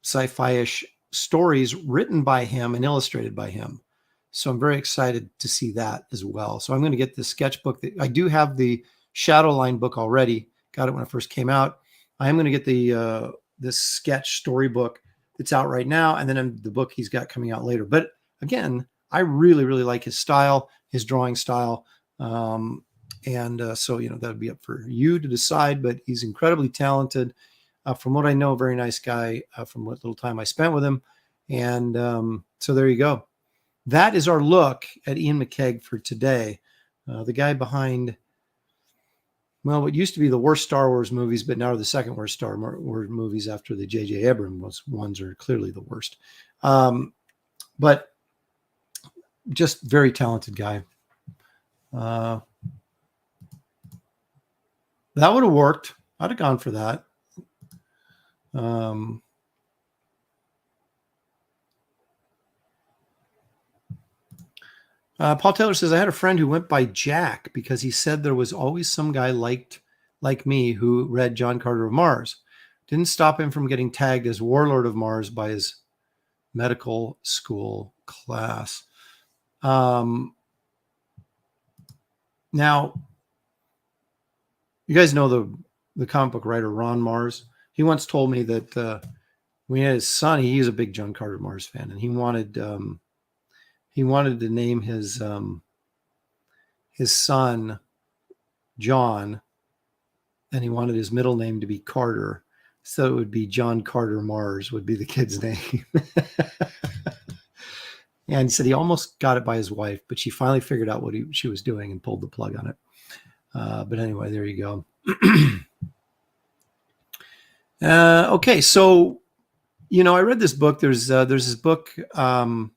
sci-fi-ish stories written by him and illustrated by him. So I'm very excited to see that as well. So I'm going to get the sketchbook. I do have the Shadowline book already. Got it when it first came out. I am going to get the this sketch storybook that's out right now, and then the book he's got coming out later. But again, I really, really like his style, his drawing style. So, that would be up for you to decide, but he's incredibly talented. From what I know, a very nice guy from what little time I spent with him. And so there you go. That is our look at Ian McCaig for today. The guy behind, well, what used to be the worst Star Wars movies, but now are the second worst Star Wars movies after the J.J. Abrams ones are clearly the worst. But just very talented guy. That would have worked. I'd have gone for that. Paul Taylor says, I had a friend who went by Jack because he said there was always some guy like me who read John Carter of Mars. Didn't stop him from getting tagged as Warlord of Mars by his medical school class. Now, you guys know the comic book writer Ron Mars. He once told me that when he had his son, he's a big John Carter of Mars fan, and he wanted to name his son John, and he wanted his middle name to be Carter, so it would be John Carter Mars would be the kid's name. And he said he almost got it by his wife, but she finally figured out what she was doing and pulled the plug on it. But anyway, there you go. Okay, so I read this book. There's this book on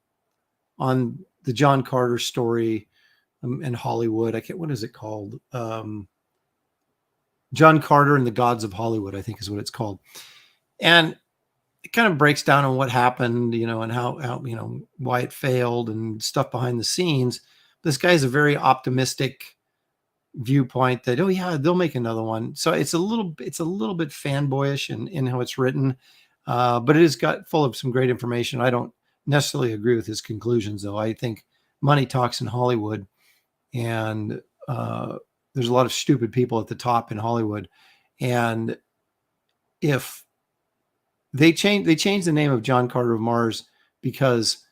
the John Carter story in Hollywood. What is it called? John Carter and the Gods of Hollywood, I think is what it's called. And it kind of breaks down on what happened, and how why it failed and stuff behind the scenes. This guy's a very optimistic viewpoint that, oh yeah, they'll make another one. So it's a little bit fanboyish in how it's written, but it is got full of some great information. I don't necessarily agree with his conclusions, though. I think money talks in Hollywood, and there's a lot of stupid people at the top in Hollywood. And if they changed the name of John Carter of Mars because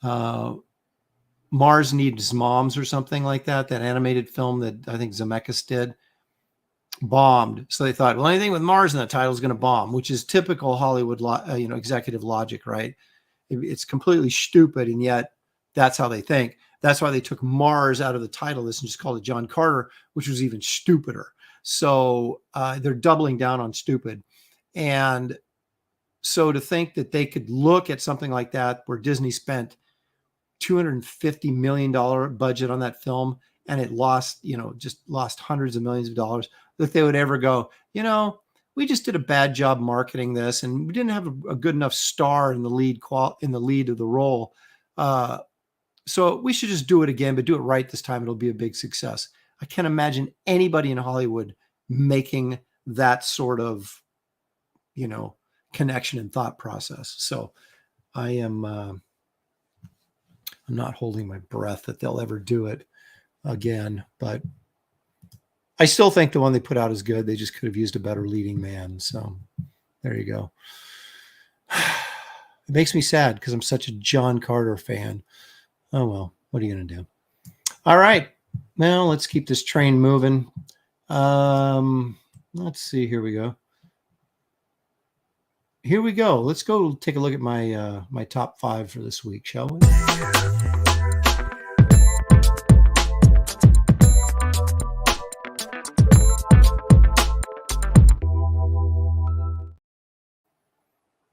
Mars Needs Moms or something like that. That animated film that I think Zemeckis did bombed. So they thought, well, anything with Mars in the title is going to bomb, which is typical Hollywood, executive logic, right? It's completely stupid, and yet that's how they think. That's why they took Mars out of the title of this and just called it John Carter, which was even stupider. So they're doubling down on stupid. And so to think that they could look at something like that where Disney spent $250 million budget on that film and it lost hundreds of millions of dollars, that they would ever go, we just did a bad job marketing this and we didn't have a good enough star in the lead of the role. So we should just do it again, but do it right this time. It'll be a big success. I can't imagine anybody in Hollywood making that sort of, connection and thought process. So I'm not holding my breath that they'll ever do it again, but I still think the one they put out is good. They just could have used a better leading man. So there you go. It makes me sad because I'm such a John Carter fan. Oh, well, what are you going to do? All right. Now let's keep this train moving. Let's see. Here we go. Here we go. Let's go take a look at my my top 5 for this week, shall we?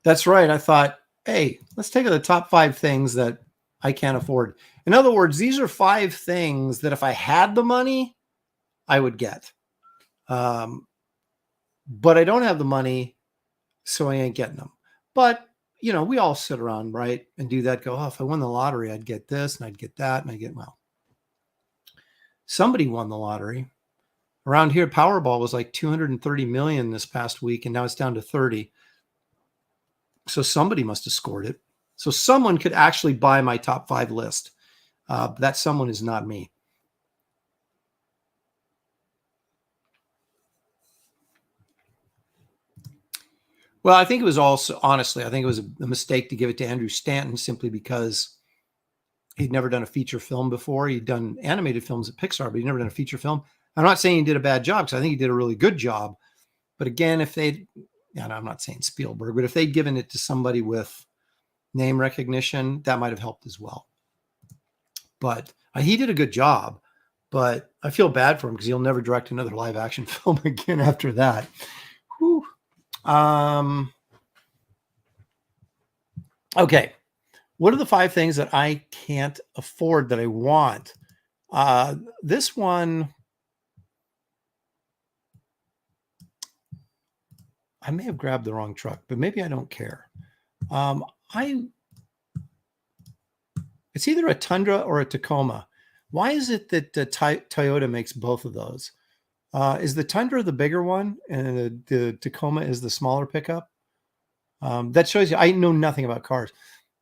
That's right. I thought, hey, let's take the top 5 things that I can't afford. In other words, these are 5 things that if I had the money, I would get. But I don't have the money, so I ain't getting them. But, you know, we all sit around, right, and do that. Go, oh, if I won the lottery, I'd get this and I'd get that and I'd get, well, somebody won the lottery. Around here, Powerball was like 230 million this past week, and now it's down to 30. So somebody must have scored it. So someone could actually buy my top 5 list. That someone is not me. Well, I think it was also, honestly, I think it was a mistake to give it to Andrew Stanton simply because he'd never done a feature film before. He'd done animated films at Pixar, but he'd never done a feature film. I'm not saying he did a bad job because I think he did a really good job. But again, if they'd, and I'm not saying Spielberg, but if they'd given it to somebody with name recognition, that might have helped as well. But he did a good job, but I feel bad for him because he'll never direct another live action film again after that. Whew. Okay. What are the 5 things that I can't afford that I want? This one, I may have grabbed the wrong truck, but maybe I don't care. It's either a Tundra or a Tacoma. Why is it that Toyota makes both of those? Is the Tundra the bigger one and the Tacoma is the smaller pickup? That shows you I know nothing about cars,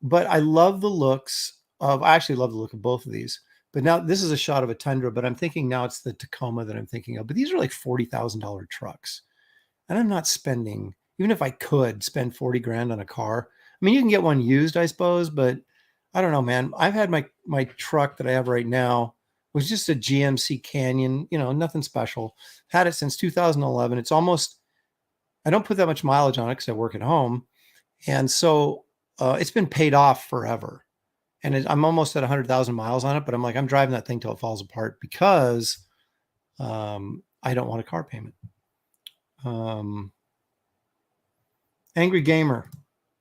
but I love the looks of, I actually love the look of both of these. But now this is a shot of a Tundra, but I'm thinking now it's the Tacoma that I'm thinking of. But these are like $40,000 trucks. And I'm not spending, even if I could spend 40 grand on a car. I mean, you can get one used, I suppose, but I don't know, man. I've had my truck that I have right now was just a GMC Canyon, you know, nothing special. Had it since 2011. It's almost, I don't put that much mileage on it because I work at home. And so it's been paid off forever. And I'm almost at 100,000 miles on it, but I'm like, I'm driving that thing till it falls apart because I don't want a car payment. Angry Gamer.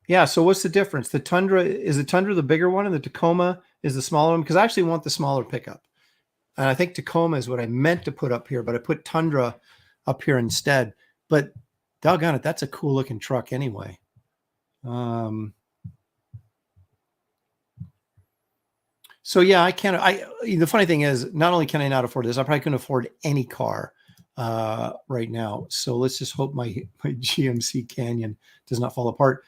Yeah, so what's the difference? The Tundra, is the Tundra the bigger one and the Tacoma is the smaller one? Because I actually want the smaller pickup. And I think Tacoma is what I meant to put up here, but I put Tundra up here instead. But doggone it, that's a cool looking truck anyway. So yeah, the funny thing is, not only can I not afford this, I probably couldn't afford any car right now. So let's just hope my GMC Canyon does not fall apart.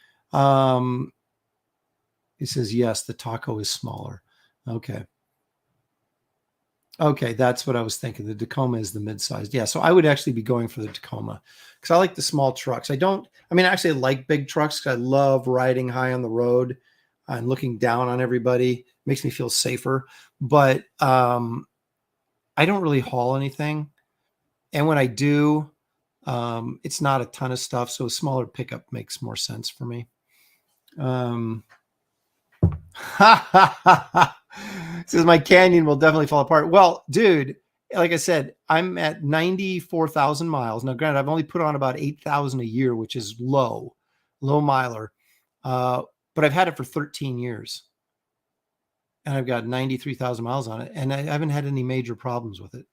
It says, yes, the Taco is smaller. Okay. Okay, that's what I was thinking. The Tacoma is the mid-sized. Yeah, so I would actually be going for the Tacoma because I like the small trucks. I actually like big trucks because I love riding high on the road and looking down on everybody. It makes me feel safer. But I don't really haul anything. And when I do, it's not a ton of stuff. So a smaller pickup makes more sense for me. Says my Canyon will definitely fall apart. Well, dude, like I said, I'm at 94,000 miles. Now, granted, I've only put on about 8,000 a year, which is low miler. But I've had it for 13 years. And I've got 93,000 miles on it. And I haven't had any major problems with it.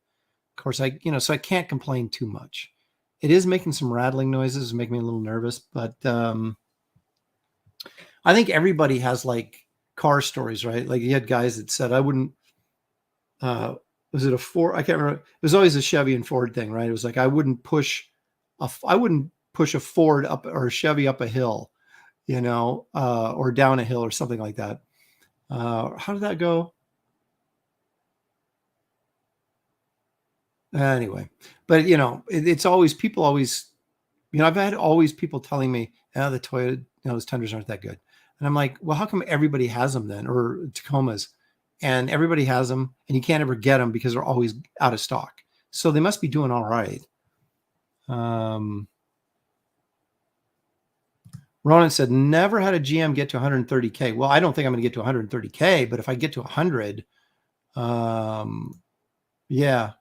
Of course, so I can't complain too much. It is making some rattling noises, making me a little nervous, but I think everybody has like car stories, right? Like you had guys that said, I wouldn't, was it a Ford? I can't remember. It was always a Chevy and Ford thing, right? It was like, I wouldn't push a Ford up or a Chevy up a hill, or down a hill or something like that. How did that go? Anyway, but it's always people always, I've had always people telling me, the Toyota, those Tundras aren't that good. And I'm like, well, how come everybody has them then, or Tacomas, and everybody has them and you can't ever get them because they're always out of stock. So they must be doing all right. Ronan said, never had a GM get to 130K. Well, I don't think I'm going to get to 130K, but if I get to 100, yeah,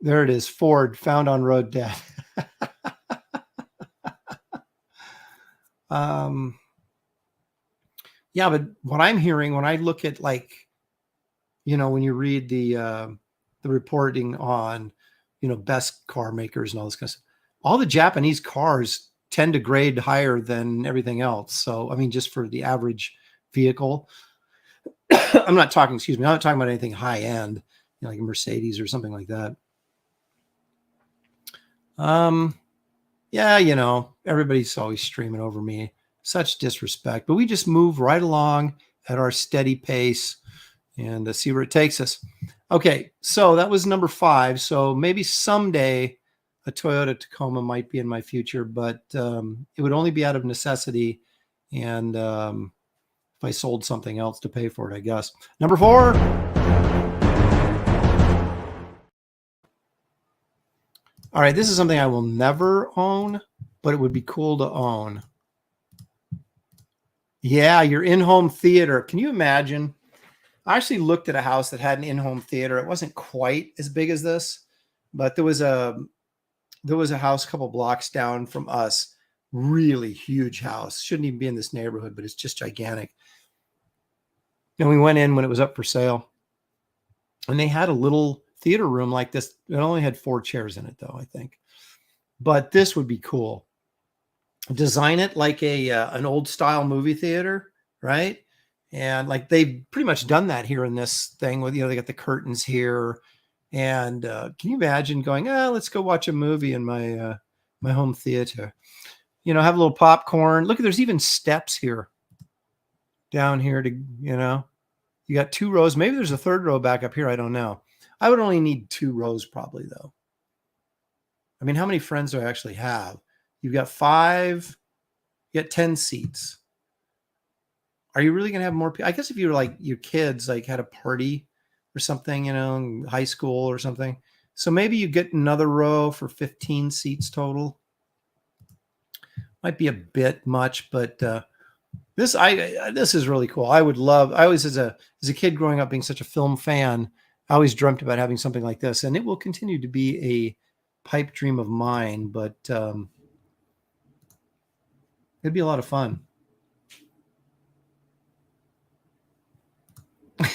there it is. Ford found on road dead. Yeah, but what I'm hearing when I look at, like, when you read the reporting on, best car makers and all this kind of stuff, all the Japanese cars tend to grade higher than everything else. So, I mean, just for the average vehicle, I'm not talking about anything high end, like a Mercedes or something like that. Yeah, everybody's always streaming over me. Such disrespect, but we just move right along at our steady pace and see where it takes us. Okay, so that was number 5. So maybe someday a Toyota Tacoma might be in my future, but it would only be out of necessity, and if I sold something else to pay for it, I guess. Number 4. All right, this is something I will never own, but it would be cool to own. Yeah, your in-home theater. Can you imagine? I actually looked at a house that had an in-home theater. It wasn't quite as big as this, but there was a house a couple blocks down from us, really huge house. Shouldn't even be in this neighborhood, but it's just gigantic. And we went in when it was up for sale, and they had a little theater room like this. It only had 4 chairs in it, though, I think. But this would be cool. Design it like an old style movie theater, right? And like they've pretty much done that here in this thing with, they got the curtains here. And can you imagine going, let's go watch a movie in my my home theater? Have a little popcorn. Look, there's even steps here down here to, you got 2 rows. Maybe there's a 3rd row back up here. I don't know. I would only need 2 rows probably, though. I mean, how many friends do I actually have? You've got 5, you got 10 seats. Are you really going to have more people? I guess if you were like your kids, like had a party or something, in high school or something. So maybe you get another row for 15 seats total. Might be a bit much, but this is really cool. I always, as a kid growing up being such a film fan, I always dreamt about having something like this, and it will continue to be a pipe dream of mine, but it'd be a lot of fun.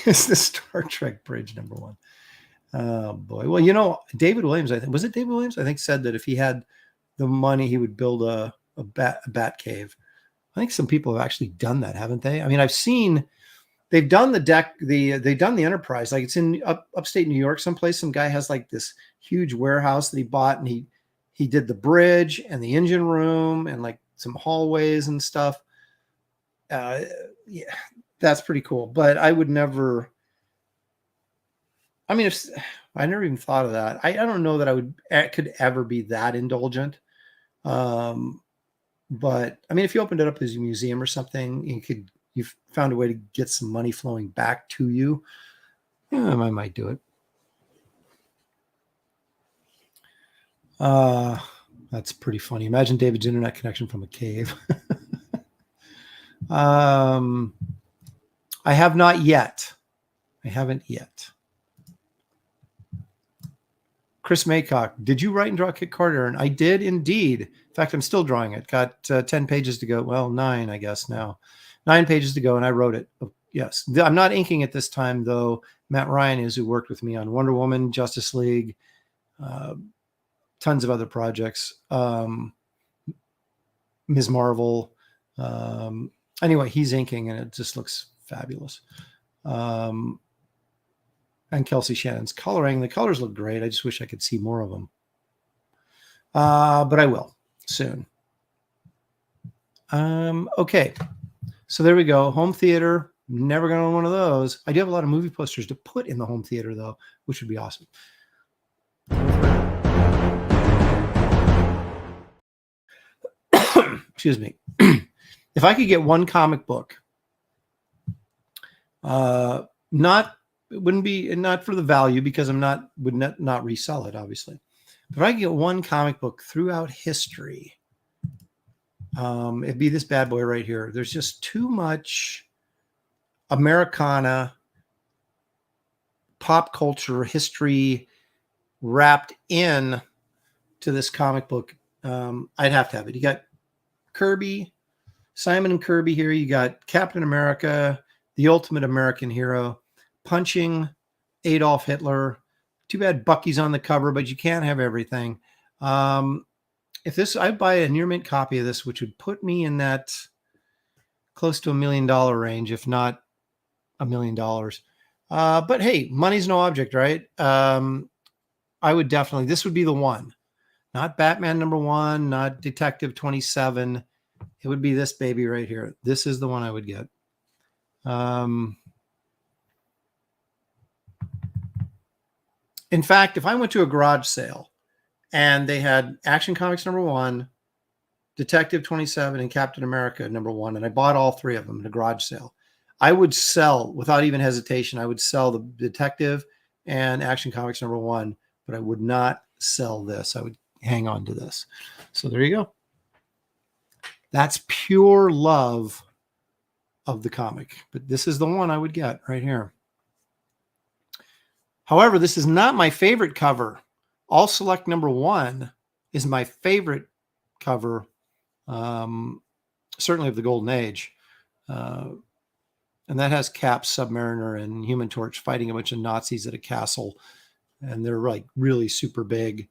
It's the Star Trek bridge, number 1. Oh boy. Well, David Williams, was it David Williams? I think said that if he had the money, he would build a bat cave. I think some people have actually done that, haven't they? I mean, I've seen they've done the deck, they've done the Enterprise. Like it's in upstate New York someplace. Some guy has like this huge warehouse that he bought, and he did the bridge and the engine room and like some hallways and stuff. Yeah, that's pretty cool. But I would never. I mean, I never even thought of that. I don't know that I could ever be that indulgent. But I mean, if you opened it up as a museum or something, you found a way to get some money flowing back to you, yeah, I might do it. That's pretty funny. Imagine David's internet connection from a cave. I have not yet. I haven't yet. Chris Maycock, did you write and draw Kit Carter? And I did indeed. In fact, I'm still drawing it. Got 10 pages to go. Well, 9, I guess now. 9 pages to go, and I wrote it. Oh, yes. I'm not inking it this time, though. Matt Ryan is, who worked with me on Wonder Woman, Justice League, tons of other projects. Ms. Marvel. Anyway, he's inking, and it just looks fabulous. And Kelsey Shannon's coloring. The colors look great. I just wish I could see more of them. But I will soon. Okay. So there we go. Home theater. Never going to own one of those. I do have a lot of movie posters to put in the home theater, though, which would be awesome. Excuse me. If I could get one comic book, not for the value, because would not resell it, obviously. But if I could get one comic book throughout history, it'd be this bad boy right here. There's just too much Americana pop culture history wrapped in to this comic book. I'd have to have it. You got Kirby, Simon and Kirby here. You got Captain America, the ultimate American hero, punching Adolf Hitler. Too bad Bucky's on the cover, but you can't have everything. I'd buy a near mint copy of this, which would put me in that close to $1 million range, if not $1 million. But hey, money's no object, right? I would definitely, this would be the one, not Batman #1, not Detective 27. It would be this baby right here. This is the one I would get. In fact, if I went to a garage sale and they had Action Comics #1, Detective 27, and Captain America #1, and I bought all three of them in a garage sale, I would sell, without even hesitation, I would sell the Detective and Action Comics #1, but I would not sell this. I would hang on to this. So there you go. That's pure love of the comic. But this is the one I would get right here. However, this is not my favorite cover. All Select #1 is my favorite cover, certainly of the Golden Age. And that has Cap, Submariner, and Human Torch fighting a bunch of Nazis at a castle. And they're like really super big.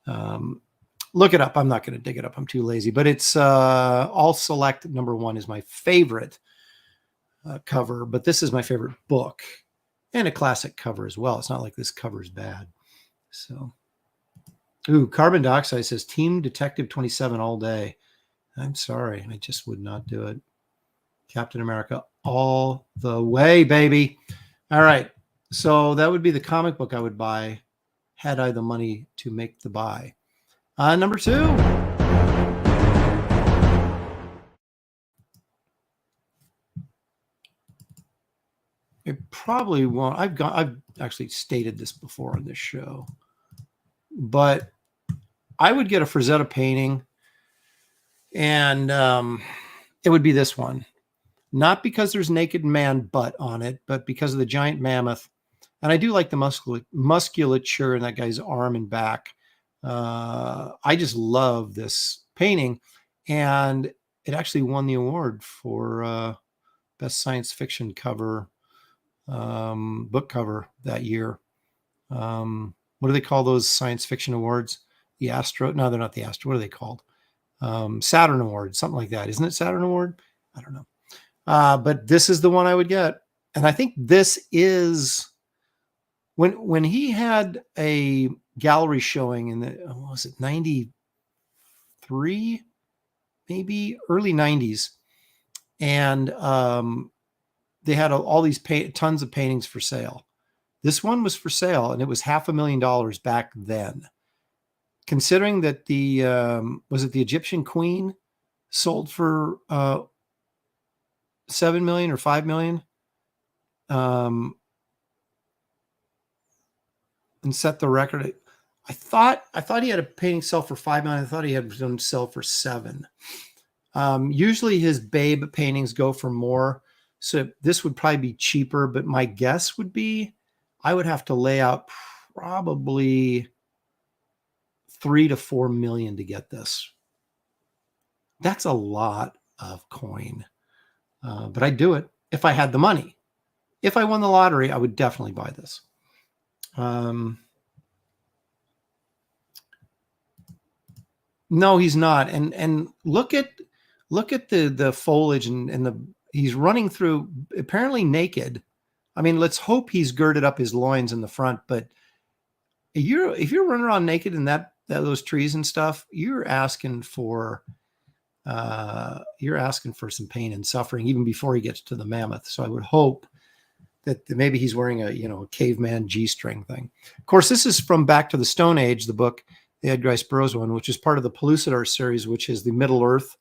Look it up. I'm not going to dig it up. I'm too lazy. But it's All Select #1 is my favorite cover. But this is my favorite book. And a classic cover as well. It's not like this cover is bad. So, ooh, Carbon Dioxide says Team Detective 27 all day. I'm sorry. I just would not do it. Captain America all the way, baby. All right. So that would be the comic book I would buy had I the money to make the buy. Number 2. It probably won't. I've actually stated this before on this show, but I would get a Frazetta painting, and it would be this one. Not because there's naked man butt on it, but because of the giant mammoth. And I do like the musculature in that guy's arm and back. I just love this painting, and it actually won the award for best science fiction cover. Book cover that year. What do they call those science fiction awards? The Astro? No, they're not the Astro. What are they called? Saturn Award, something like that. Isn't it Saturn Award? I don't know. But this is the one I would get. And I think this is when he had a gallery showing in the, what was it, 93, maybe early 90s. And they had all these tons of paintings for sale. This one was for sale, and it was $500,000 back then. Considering that the was it the Egyptian Queen sold for $7 million or $5 million, and set the record. I thought he had a painting sell for $5 million. I thought he had one sell for $7 million. Usually his Babe paintings go for more. So this would probably be cheaper, but my guess would be I would have to lay out probably $3 to $4 million to get this. That's a lot of coin, but I'd do it if I had the money. If I won the lottery, I would definitely buy this. No, he's not. And look at the foliage and he's running through apparently naked. I mean, let's hope he's girded up his loins in the front, but if you're running around naked in those trees and stuff, you're asking for some pain and suffering even before he gets to the mammoth. So I would hope that maybe he's wearing a, a caveman G-string thing. Of course, this is from Back to the Stone Age, the book, the Edgar Rice Burroughs one, which is part of the Pellucidar series, which is the Middle Earth,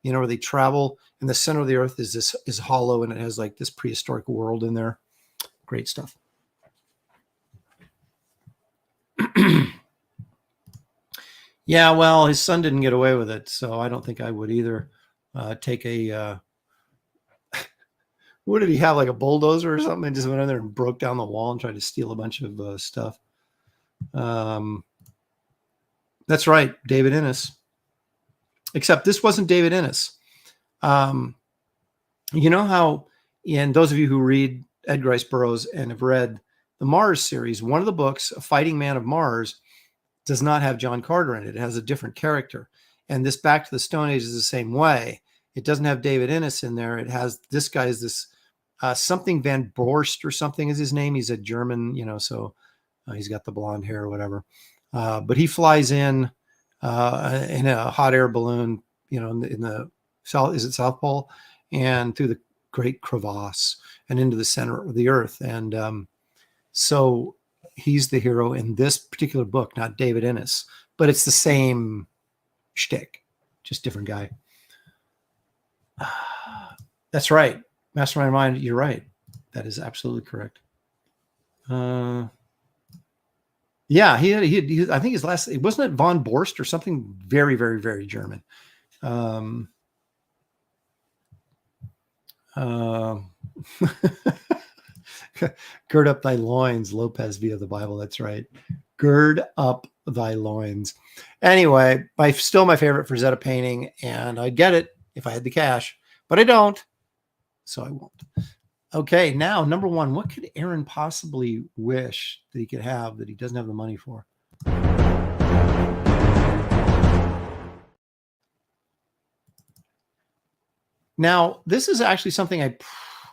where they travel, and the center of the earth is hollow, and it has like this prehistoric world in there. Great stuff. Yeah, well, his son didn't get away with it, so I don't think I would either. Take a what did he have, like a bulldozer or something, and just went in there and broke down the wall and tried to steal a bunch of stuff. That's right, David Innes. Except this wasn't David Innes. You know how, and those of you who read Edgar Rice Burroughs and have read the Mars series, one of the books, A Fighting Man of Mars, does not have John Carter in it. It has a different character. And this Back to the Stone Age is the same way. It doesn't have David Innes in there. It has this guy is this something Van Borst or something is his name. He's a German, so he's got the blonde hair or whatever. But he flies in a hot air balloon, in the South, is it South Pole, and through the Great Crevasse and into the center of the earth. And so he's the hero in this particular book, not David Innes, but it's the same shtick, just different guy. That's right. Mastermind Mind, you're right. That is absolutely correct. Yeah, he I think his last, it wasn't it Von Borst or something very, very, very German. Gird up thy loins, Lopez via the Bible. That's right. Gird up thy loins. Anyway, still my favorite Frazetta painting, and I'd get it if I had the cash, but I don't, so I won't. Okay, now number one, what could Aaron possibly wish that he could have that he doesn't have the money for? Now, this is actually something I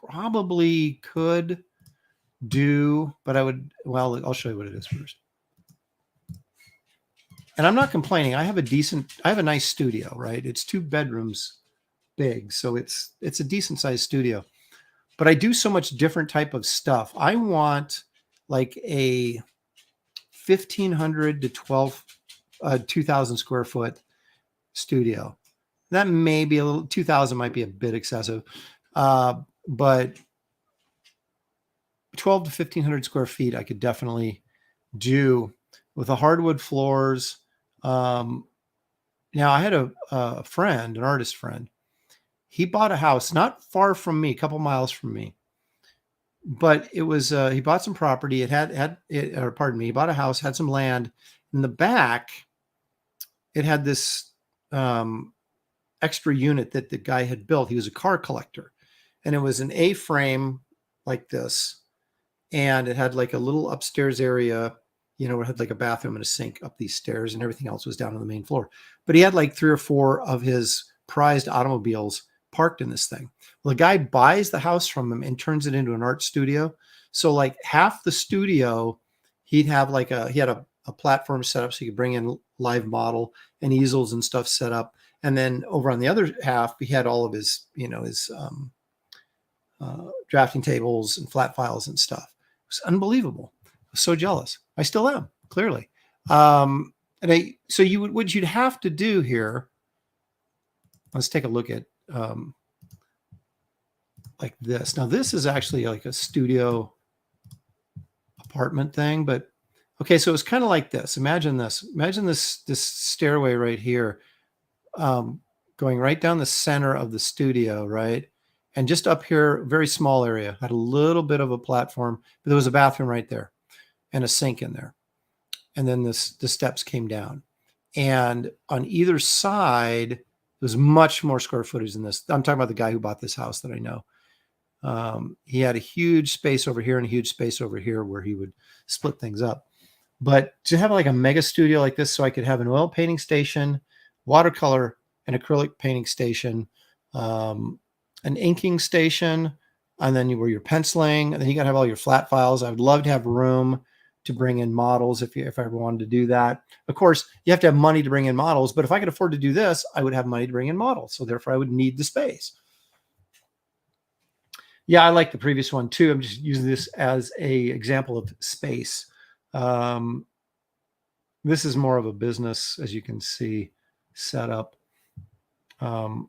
probably could do, but I'll show you what it is first. And I'm not complaining. I have a nice studio, right? It's 2 bedrooms big, so it's a decent sized studio. But I do so much different type of stuff. I want like a 1,500 to 2,000 square foot studio. That may be a little, 2,000 might be a bit excessive, but 12 to 1,500 square feet I could definitely do with the hardwood floors. Now I had a friend, an artist friend. He bought a house not far from me, a couple miles from me, but it was, he bought some property. He bought a house, had some land in the back. It had this, extra unit that the guy had built. He was a car collector, and it was an A-frame like this. And it had like a little upstairs area, it had like a bathroom and a sink up these stairs, and everything else was down on the main floor. But he had like 3 or 4 of his prized automobiles parked in this thing. Well, the guy buys the house from him and turns it into an art studio. So like half the studio, he had a platform set up so you could bring in live model and easels and stuff set up. And then over on the other half, he had all of his, drafting tables and flat files and stuff. It was unbelievable. I was so jealous. I still am, clearly. So what you'd have to do here, let's take a look at like this. Now, this is actually like a studio apartment thing, but okay, so it's kind of like this. Imagine this. Imagine this stairway right here. Going right down the center of the studio, right? And just up here, very small area, had a little bit of a platform, but there was a bathroom right there and a sink in there. And then the steps came down. And on either side, there's much more square footage than this. I'm talking about the guy who bought this house that I know. He had a huge space over here and a huge space over here where he would split things up. But to have like a mega studio like this, so I could have an oil painting station, watercolor and acrylic painting station, an inking station, and then where you're penciling, and then you got to have all your flat files. I would love to have room to bring in models if I ever wanted to do that. Of course, you have to have money to bring in models, but if I could afford to do this, I would have money to bring in models. So therefore I would need the space. Yeah, I like the previous one too. I'm just using this as a example of space. This is more of a business, as you can see, setup. But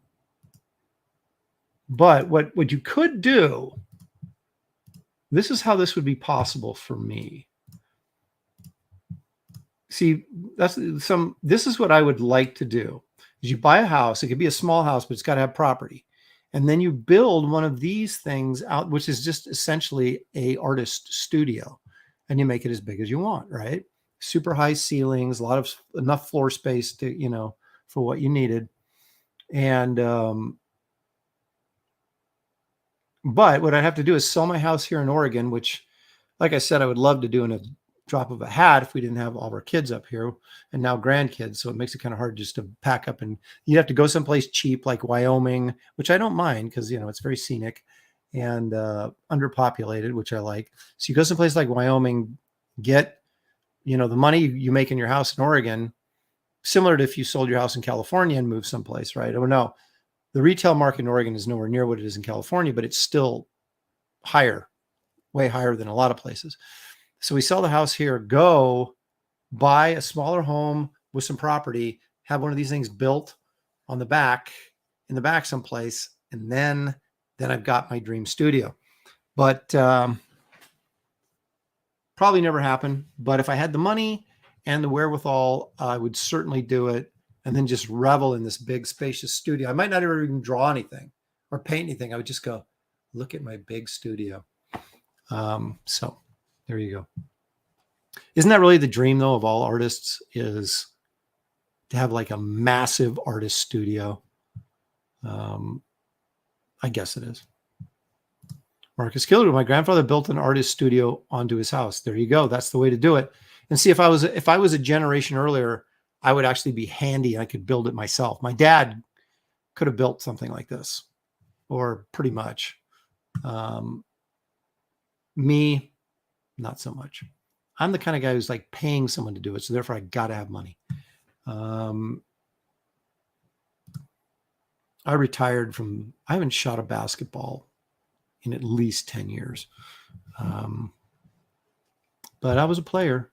what you could do, this is how this would be possible for me. See, this is what I would like to do. Is you buy a house, it could be a small house, but it's got to have property. And then you build one of these things out, which is just essentially a artist studio. And you make it as big as you want, right? Super high ceilings, enough floor space to, for what you needed. And but what I'd have to do is sell my house here in Oregon, which, like I said, I would love to do in a drop of a hat if we didn't have all of our kids up here and now grandkids. So it makes it kind of hard just to pack up, and you'd have to go someplace cheap like Wyoming, which I don't mind because, it's very scenic and underpopulated, which I like. So you go someplace like Wyoming, get, the money you make in your house in Oregon, similar to if you sold your house in California and moved someplace, right? Oh, no. The retail market in Oregon is nowhere near what it is in California, but it's still higher, way higher than a lot of places. So we sell the house here, go buy a smaller home with some property, have one of these things built in the back someplace, and then I've got my dream studio. But probably never happen. But if I had the money and the wherewithal, I would certainly do it. And then just revel in this big, spacious studio. I might not ever even draw anything or paint anything. I would just go, look at my big studio. So there you go. Isn't that really the dream, though, of all artists, is to have like a massive artist studio? I guess it is. Marcus Killer, my grandfather built an artist studio onto his house. There you go. That's the way to do it. And see, if I was a generation earlier, I would actually be handy. I could build it myself. My dad could have built something like this, or pretty much. Me, not so much. I'm the kind of guy who's like paying someone to do it. So therefore I got to have money. I retired I haven't shot a basketball in at least 10 years. But I was a player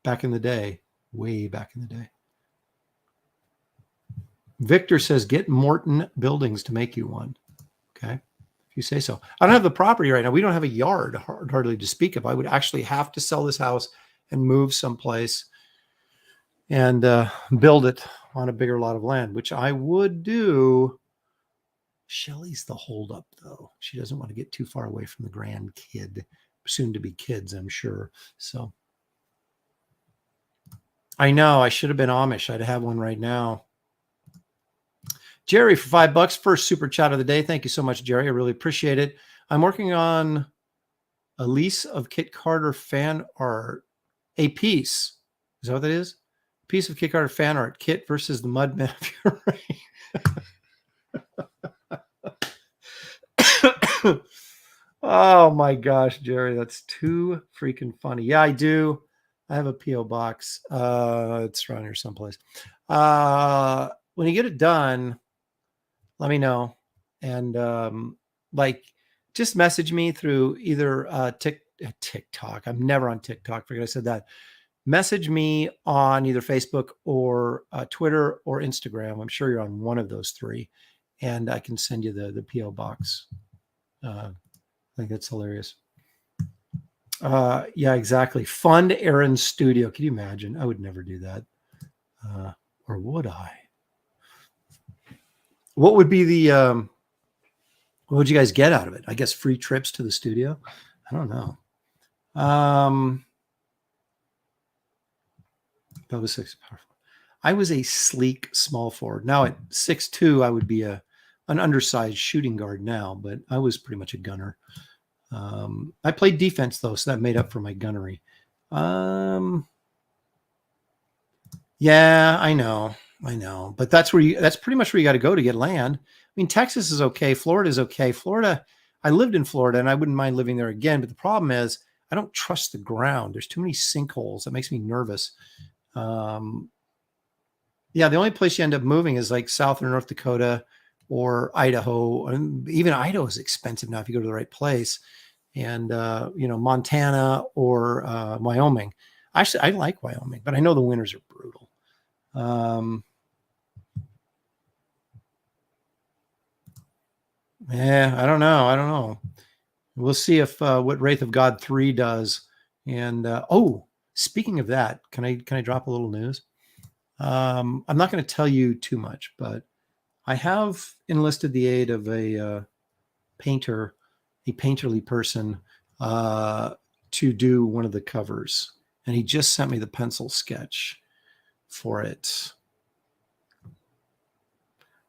back in the day, way back in the day. Victor says, get Morton Buildings to make you one. Okay. If you say so. I don't have the property right now. We don't have a yard hardly to speak of. I would actually have to sell this house and move someplace and build it on a bigger lot of land, which I would do. Shelley's the holdup, though. She doesn't want to get too far away from the grandkid, soon to be kids, I'm sure. So I know I should have been Amish. I'd have one right now. Jerry for $5, first super chat of the day. Thank you so much, Jerry. I really appreciate it. I'm working on a lease of Kit Carter fan art, a piece. Is that what that is? A piece of Kit Carter fan art, Kit versus the Mudmen of Fury. Oh my gosh, Jerry, that's too freaking funny. Yeah, I do. I have a P.O. box. It's around here someplace. When you get it done, let me know. And just message me through either TikTok. I'm never on TikTok. Forget I said that. Message me on either Facebook or Twitter or Instagram. I'm sure you're on one of those three. And I can send you the P.O. box. I think that's hilarious. Yeah, exactly. Fund Aaron's studio. Can you imagine? I would never do that. Or would I? What would be the, what would you guys get out of it? I guess free trips to the studio. I don't know. That was 6 powerful. I was a sleek small forward. Now at 6'2", I would be an undersized shooting guard now, but I was pretty much a gunner. I played defense though, so that made up for my gunnery. Yeah, I know. But that's pretty much where you got to go to get land. I mean, Texas is okay. Florida is okay. Florida, I lived in Florida and I wouldn't mind living there again. But the problem is I don't trust the ground. There's too many sinkholes. That makes me nervous. Yeah, the only place you end up moving is like South or North Dakota or Idaho. And even Idaho is expensive now if you go to the right place. And, Montana or Wyoming. Actually, I like Wyoming, but I know the winters are brutal. I don't know. We'll see if what Wraith of God 3 does. And speaking of that, can I drop a little news? I'm not going to tell you too much, but I have enlisted the aid of a painterly person to do one of the covers, and he just sent me the pencil sketch for it.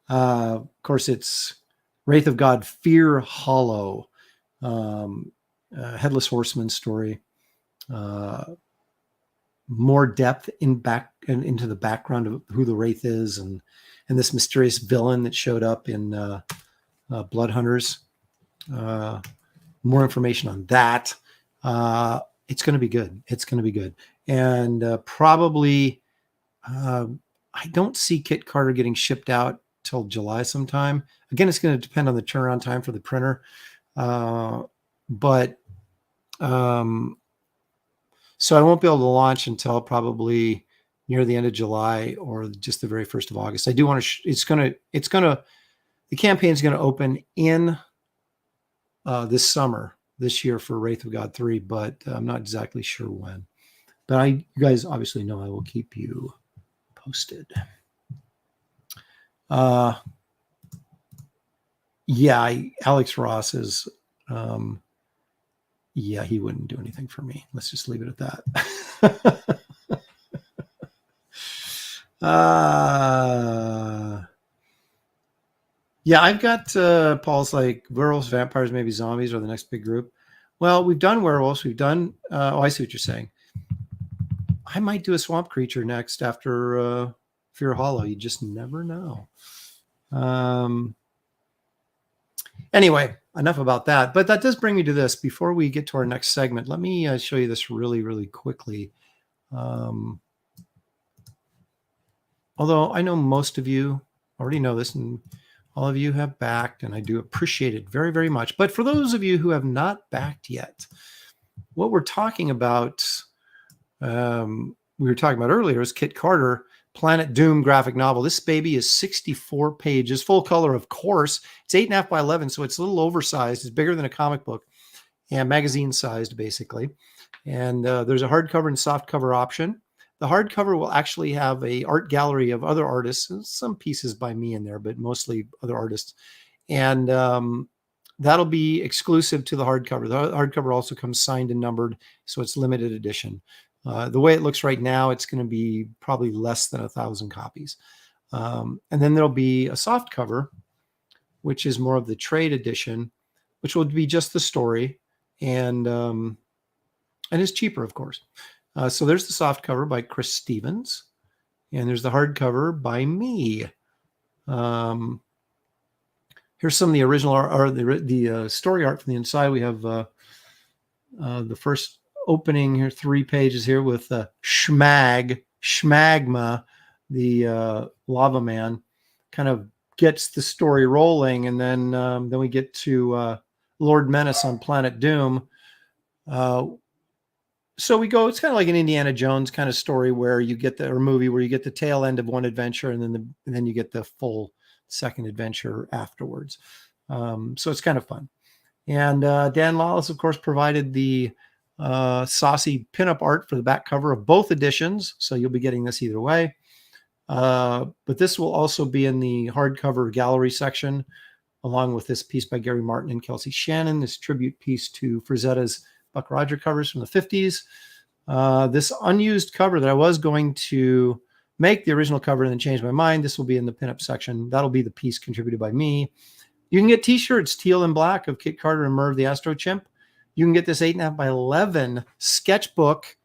Of course, it's Wraith of God, Fear Hollow, Headless Horseman story. More depth into the background of who the Wraith is, and this mysterious villain that showed up in Blood Hunters. More information on that. It's going to be good. And probably, I don't see Kit Carter getting shipped out till July sometime. Again, it's going to depend on the turnaround time for the printer. So I won't be able to launch until probably near the end of July or just the very 1st of August. I do want to, the campaign is going to open in this summer, this year for Wraith of God 3, but I'm not exactly sure when. But you guys obviously know I will keep you posted. Alex Ross is, he wouldn't do anything for me. Let's just leave it at that. I've got Paul's like werewolves, vampires, maybe zombies are the next big group. Well, we've done werewolves. We've done, I see what you're saying. I might do a swamp creature next after Fear Hollow. You just never know. Anyway, enough about that. But that does bring me to this. Before we get to our next segment, let me show you this really, really quickly. Although I know most of you already know this, and all of you have backed, and I do appreciate it very, very much. But for those of you who have not backed yet, what we're talking about, we were talking about earlier, is Kit Carter, Planet Doom graphic novel. This baby is 64 pages, full color, of course. It's 8.5 by 11, so it's a little oversized. It's bigger than a comic book, and magazine sized, basically. And there's a hardcover and softcover option. The hardcover will actually have a art gallery of other artists, and some pieces by me in there, but mostly other artists. And that'll be exclusive to the hardcover. The hardcover also comes signed and numbered, so it's limited edition. The way it looks right now, it's going to be probably less than 1,000 copies. And then there'll be a soft cover, which is more of the trade edition, which will be just the story, and it's cheaper, of course. So there's the soft cover by Chris Stevens, and there's the hardcover by me. Here's some of the original or the story art from the inside. We have the first opening here, 3 pages here with Schmagma, the lava man, kind of gets the story rolling, and then we get to Lord Menace on Planet Doom. So we go, it's kind of like an Indiana Jones kind of story where you get or movie where you get the tail end of one adventure, and then you get the full second adventure afterwards. So it's kind of fun. And Dan Lawless, of course, provided the saucy pinup art for the back cover of both editions. So you'll be getting this either way. But this will also be in the hardcover gallery section, along with this piece by Gary Martin and Kelsey Shannon, this tribute piece to Frazetta's Buck Roger covers from the 50s. This unused cover that I was going to make the original cover and then change my mind, this will be in the pinup section. That'll be the piece contributed by me. You can get t-shirts, teal and black, of Kit Carter and Merv the Astro Chimp. You can get this 8.5 by 11 sketchbook.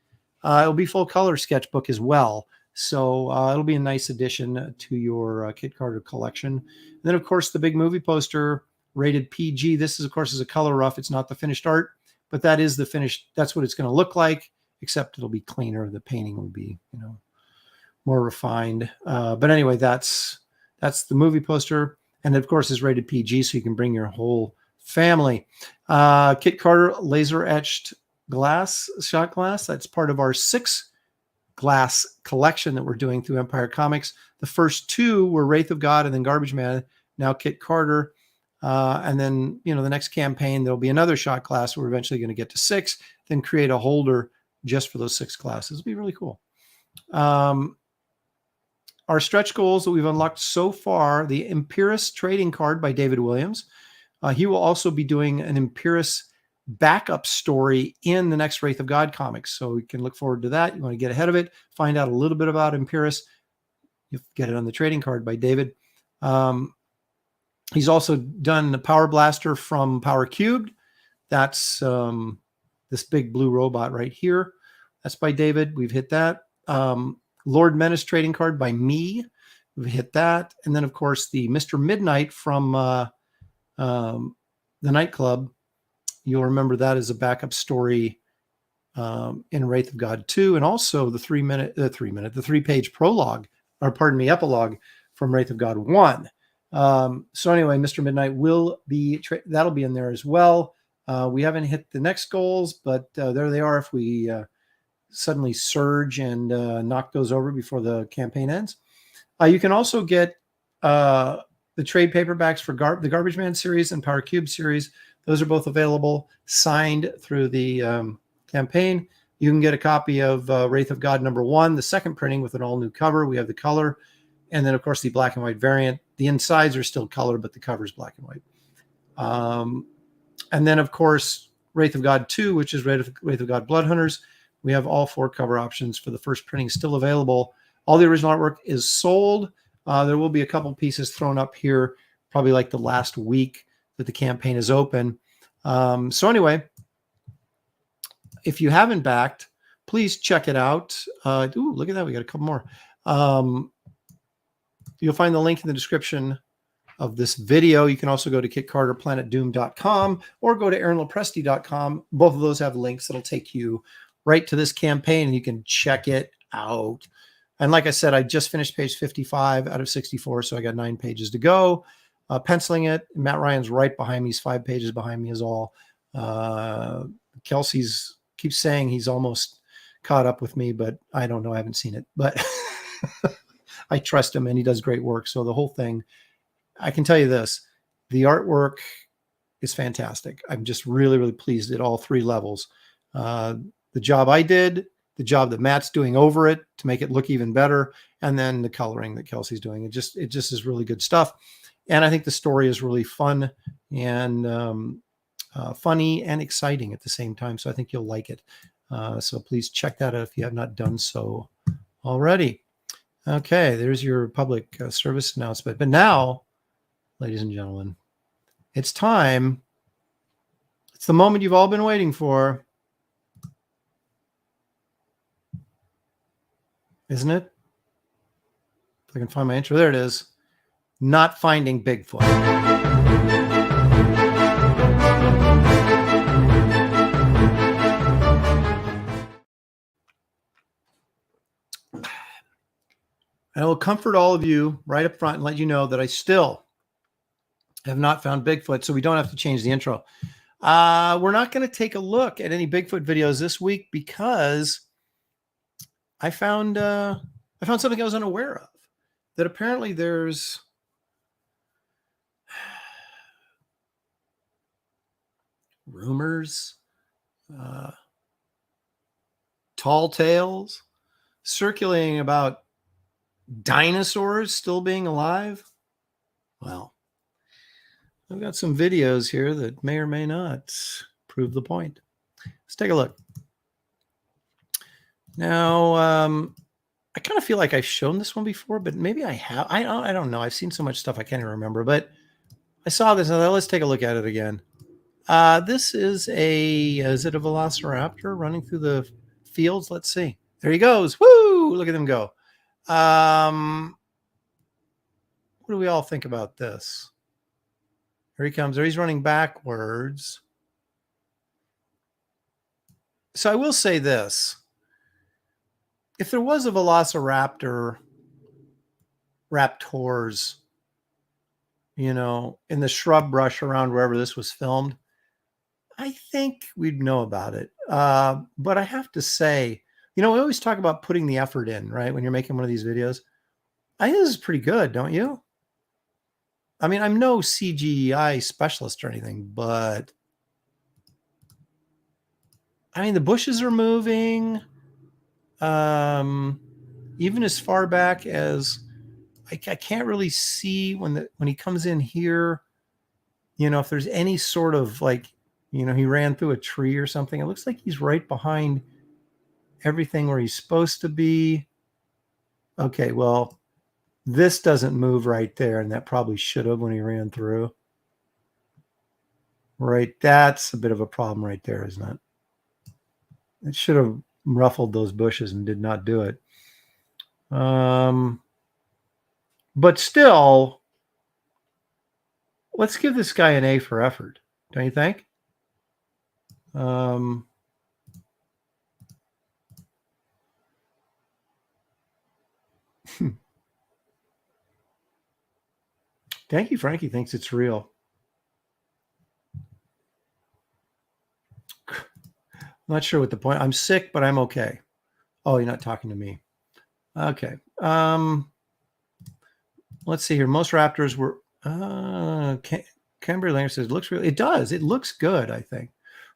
It'll be full color sketchbook as well. So it'll be a nice addition to your Kit Carter collection. And then, of course, the big movie poster, rated PG. This is, of course, is a color rough. It's not the finished art, but that is the finished. That's what it's going to look like, except it'll be cleaner. The painting will be, more refined. But anyway, that's the movie poster. And of course, is rated PG, so you can bring your whole family. Kit Carter laser etched shot glass. That's part of our 6 glass collection that we're doing through Empire Comics. The first 2 were Wraith of God and then Garbage Man. Now Kit Carter. And then, the next campaign, there'll be another shot glass. We're eventually going to get to 6, then create a holder just for those 6 glasses. It'll be really cool. Our stretch goals that we've unlocked so far, the Imperius trading card by David Williams. He will also be doing an Imperius backup story in the next Wraith of God comics. So we can look forward to that. You want to get ahead of it, find out a little bit about Imperius, you get it on the trading card by David. He's also done the Power Blaster from Power Cubed. That's this big blue robot right here. That's by David. We've hit that. Lord Menace trading card by me. We've hit that. And then, of course, the Mr. Midnight from the nightclub. You'll remember that as a backup story in Wraith of God 2. And also the 3-page prologue, or pardon me, epilogue from Wraith of God 1. So anyway, Mr. Midnight will be, that'll be in there as well. We haven't hit the next goals, but there they are if we suddenly surge and knock those over before the campaign ends. You can also get the trade paperbacks for the Garbage Man series and Power Cube series. Those are both available, signed through the campaign. You can get a copy of Wraith of God #1, the second printing with an all-new cover. We have the color. And then, of course, the black and white variant. The insides are still colored, but the cover is black and white. And then, of course, Wraith of God 2, which is Wraith of God Blood Hunters. We have all 4 cover options for the first printing still available. All the original artwork is sold. There will be a couple pieces thrown up here, probably like the last week that the campaign is open. So anyway, if you haven't backed, please check it out. Ooh, look at that. We got a couple more. You'll find the link in the description of this video. You can also go to kitcarterplanetdoom.com or go to aaronlopresti.com. Both of those have links that'll take you right to this campaign, and you can check it out. And like I said, I just finished page 55 out of 64, so I got 9 pages to go. Penciling it. Matt Ryan's right behind me. He's 5 pages behind me is all. Kelsey's keeps saying he's almost caught up with me, but I don't know. I haven't seen it, but I trust him and he does great work. So the whole thing, I can tell you this, the artwork is fantastic. I'm just really, really pleased at all 3 levels. The job I did, the job that Matt's doing over it to make it look even better, and then the coloring that Kelsey's doing. It just is really good stuff. And I think the story is really fun and funny and exciting at the same time. So I think you'll like it. So please check that out if you have not done so already. Okay, there's your public service announcement. But now, ladies and gentlemen, it's time. It's the moment you've all been waiting for. Isn't it? If I can find my intro. There it is. Not finding Bigfoot. I will comfort all of you right up front and let you know that I still have not found Bigfoot, so we don't have to change the intro. We're not going to take a look at any Bigfoot videos this week because I found something I was unaware of. That apparently there's rumors, tall tales circulating about dinosaurs still being alive. Well, I've got some videos here that may or may not prove the point. Let's take a look. Now, I kind of feel like I've shown this one before, but maybe I have. I don't know. I've seen so much stuff I can't even remember, but I saw this. And let's take a look at it again. This is is it a velociraptor running through the fields? Let's see. There he goes. Woo! Look at him go. What do we all think about this? Here he comes. There he's running backwards. So I will say this. If there was a velociraptors, you know, in the shrub brush around wherever this was filmed, I think we'd know about it. But I have to say, you know, we always talk about putting the effort in, right? When you're making one of these videos. I think this is pretty good, don't you? I mean, I'm no CGI specialist or anything, but I mean, the bushes are moving. Even as far back as I can't really see when he comes in here, you know, if there's any sort of like, you know, he ran through a tree or something. It looks like he's right behind everything where he's supposed to be. Okay, well, this doesn't move right there, and that probably should have when he ran through. Right, that's a bit of a problem right there, isn't it? It should have ruffled those bushes and did not do it. But still, let's give this guy an A for effort, don't you think? Thank you, Frankie thinks it's real. I'm not sure what the point. I'm sick, but I'm okay. Oh, you're not talking to me. Okay. Let's see here. Most raptors were. Canberra Langer says it looks real. It does. It looks good. I think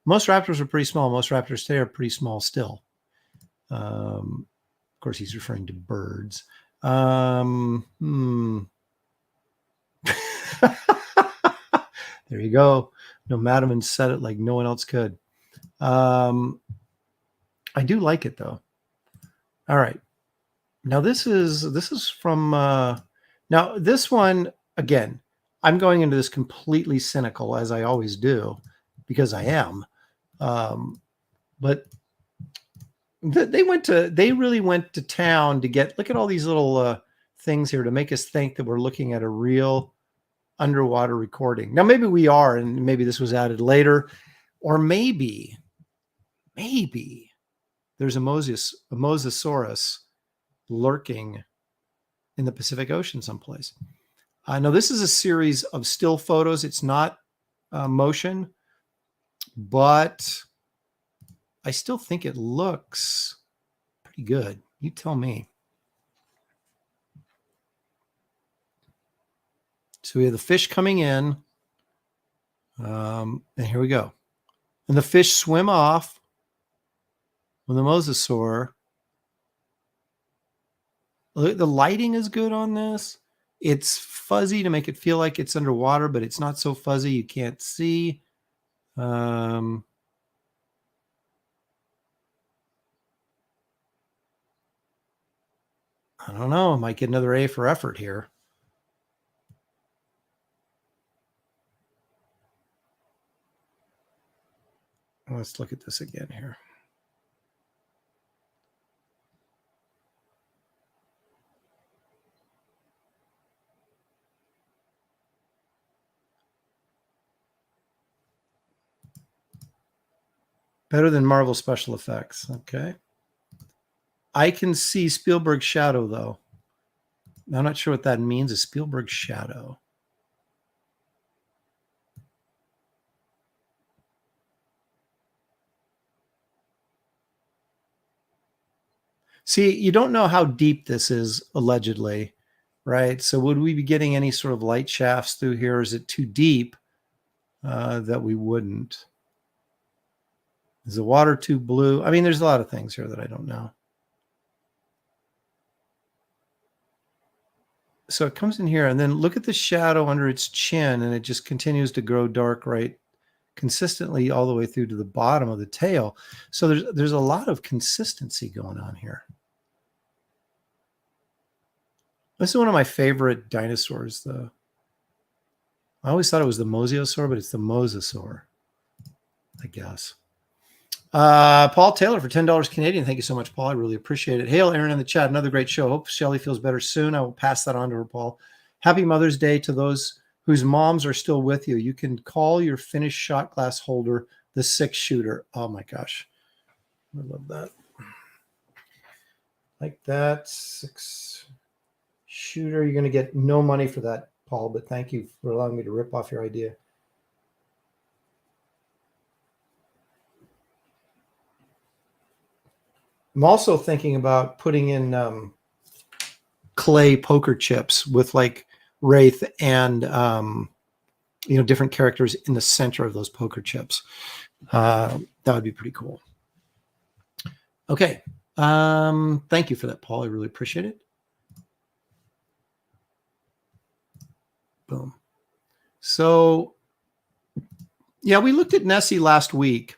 most raptors are pretty small. Most raptors today are pretty small still. Of course, he's referring to birds. There you go. No, Madaman said it like no one else could. I do like it though. All right. Now this is from now this one again. I'm going into this completely cynical as I always do because I am. But they really went to town to get, look at all these little things here to make us think that we're looking at a real underwater recording. Now maybe we are, and maybe this was added later, or maybe there's a mosasaurus lurking in the Pacific Ocean someplace. Now this is a series of still photos. It's not motion, but I still think it looks pretty good. You tell me. So we have the fish coming in, and here we go. And the fish swim off with the mosasaur. The lighting is good on this. It's fuzzy to make it feel like it's underwater, but it's not so fuzzy you can't see. I don't know. I might get another A for effort here. Let's look at this again here. Better than Marvel special effects. Okay. I can see Spielberg's shadow, though. I'm not sure what that means, a Spielberg shadow. See, you don't know how deep this is, allegedly, right? So would we be getting any sort of light shafts through here? Is it too deep that we wouldn't? Is the water too blue? I mean, there's a lot of things here that I don't know. So it comes in here, and then look at the shadow under its chin, and it just continues to grow dark right consistently all the way through to the bottom of the tail. So there's a lot of consistency going on here. This is one of my favorite dinosaurs, though. I always thought it was the mosasaur, but it's the mosasaur, I guess. Paul Taylor for $10 Canadian. Thank you so much, Paul. I really appreciate it. Hail, Aaron in the chat. Another great show. Hope Shelley feels better soon. I will pass that on to her, Paul. Happy Mother's Day to those whose moms are still with you. You can call your finished shot glass holder the 6-shooter. Oh my gosh. I love that. Like that 6-shooter. You're going to get no money for that, Paul, but thank you for allowing me to rip off your idea. I'm also thinking about putting in clay poker chips with like Wraith and different characters in the center of those poker chips. That would be pretty cool. Okay. Thank you for that, Paul. I really appreciate it. Boom. So, yeah, we looked at Nessie last week,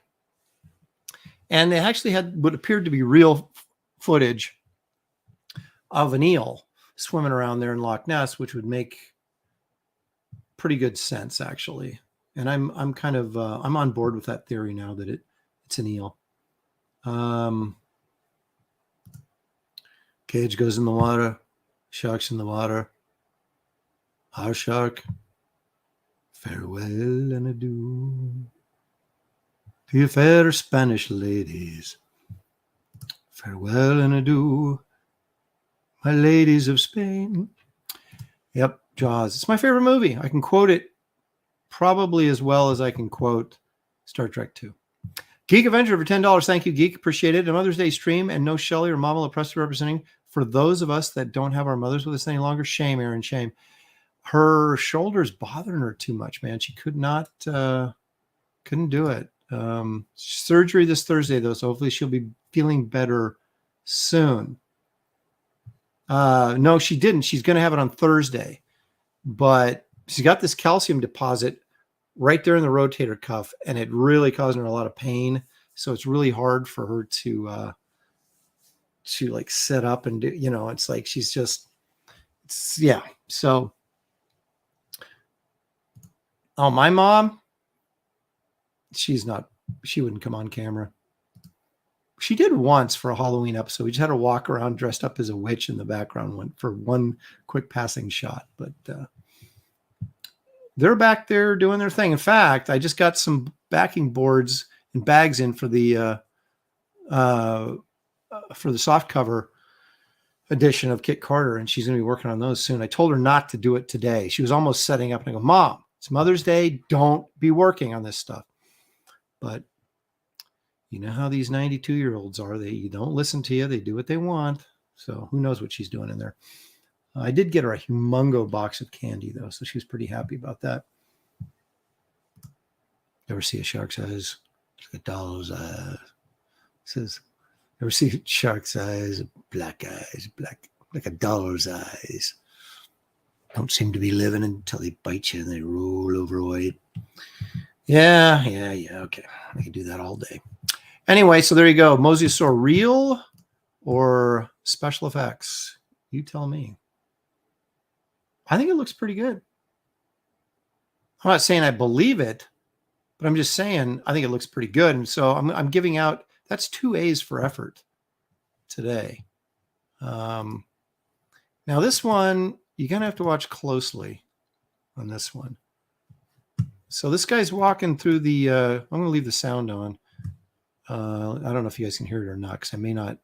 and they actually had what appeared to be real footage of an eel swimming around there in Loch Ness, which would make pretty good sense, actually. And I'm kind of I'm on board with that theory now that it's an eel. Cage goes in the water, shark's in the water. Our shark, farewell and adieu to you fair Spanish ladies. Farewell and adieu, my ladies of Spain. Yep, Jaws. It's my favorite movie. I can quote it probably as well as I can quote Star Trek 2. Geek Avenger for $10. Thank you, Geek. Appreciate it. A Mother's Day stream and no Shelley or Mama LaPresta representing. For those of us that don't have our mothers with us any longer, shame, Aaron, shame. Her shoulder's bothering her too much, man. She couldn't do it. Surgery this Thursday, though, so hopefully she'll be feeling better soon. No, she didn't. She's going to have it on Thursday, but she's got this calcium deposit right there in the rotator cuff, and it really causing her a lot of pain. So it's really hard for her to like sit up and do, it's like she's just, yeah. So, oh, my mom, she wouldn't come on camera. She did once for a Halloween episode. We just had her walk around dressed up as a witch in the background for one quick passing shot, but they're back there doing their thing. In fact, I just got some backing boards and bags in for the soft cover edition of Kit Carter, and she's going to be working on those soon. I told her not to do it today. She was almost setting up, and I go, Mom, it's Mother's Day. Don't be working on this stuff. But you know how these 92-year-olds are. They don't listen to you. They do what they want. So who knows what she's doing in there. I did get her a humongo box of candy, though, so she was pretty happy about that. Ever see a shark's eyes? It's like a doll's eyes. It says, ever see a shark's eyes? Black, like a dollar's eyes. Don't seem to be living until they bite you and they roll over white. Yeah, okay. I can do that all day. Anyway, so there you go. Mosasaur real or special effects? You tell me. I think it looks pretty good. I'm not saying I believe it, but I'm just saying I think it looks pretty good. And so I'm giving out, that's 2 A's for effort today. Now this one, you're going to have to watch closely on this one. So this guy's walking through the, I'm going to leave the sound on. I don't know if you guys can hear it or not, because I may not.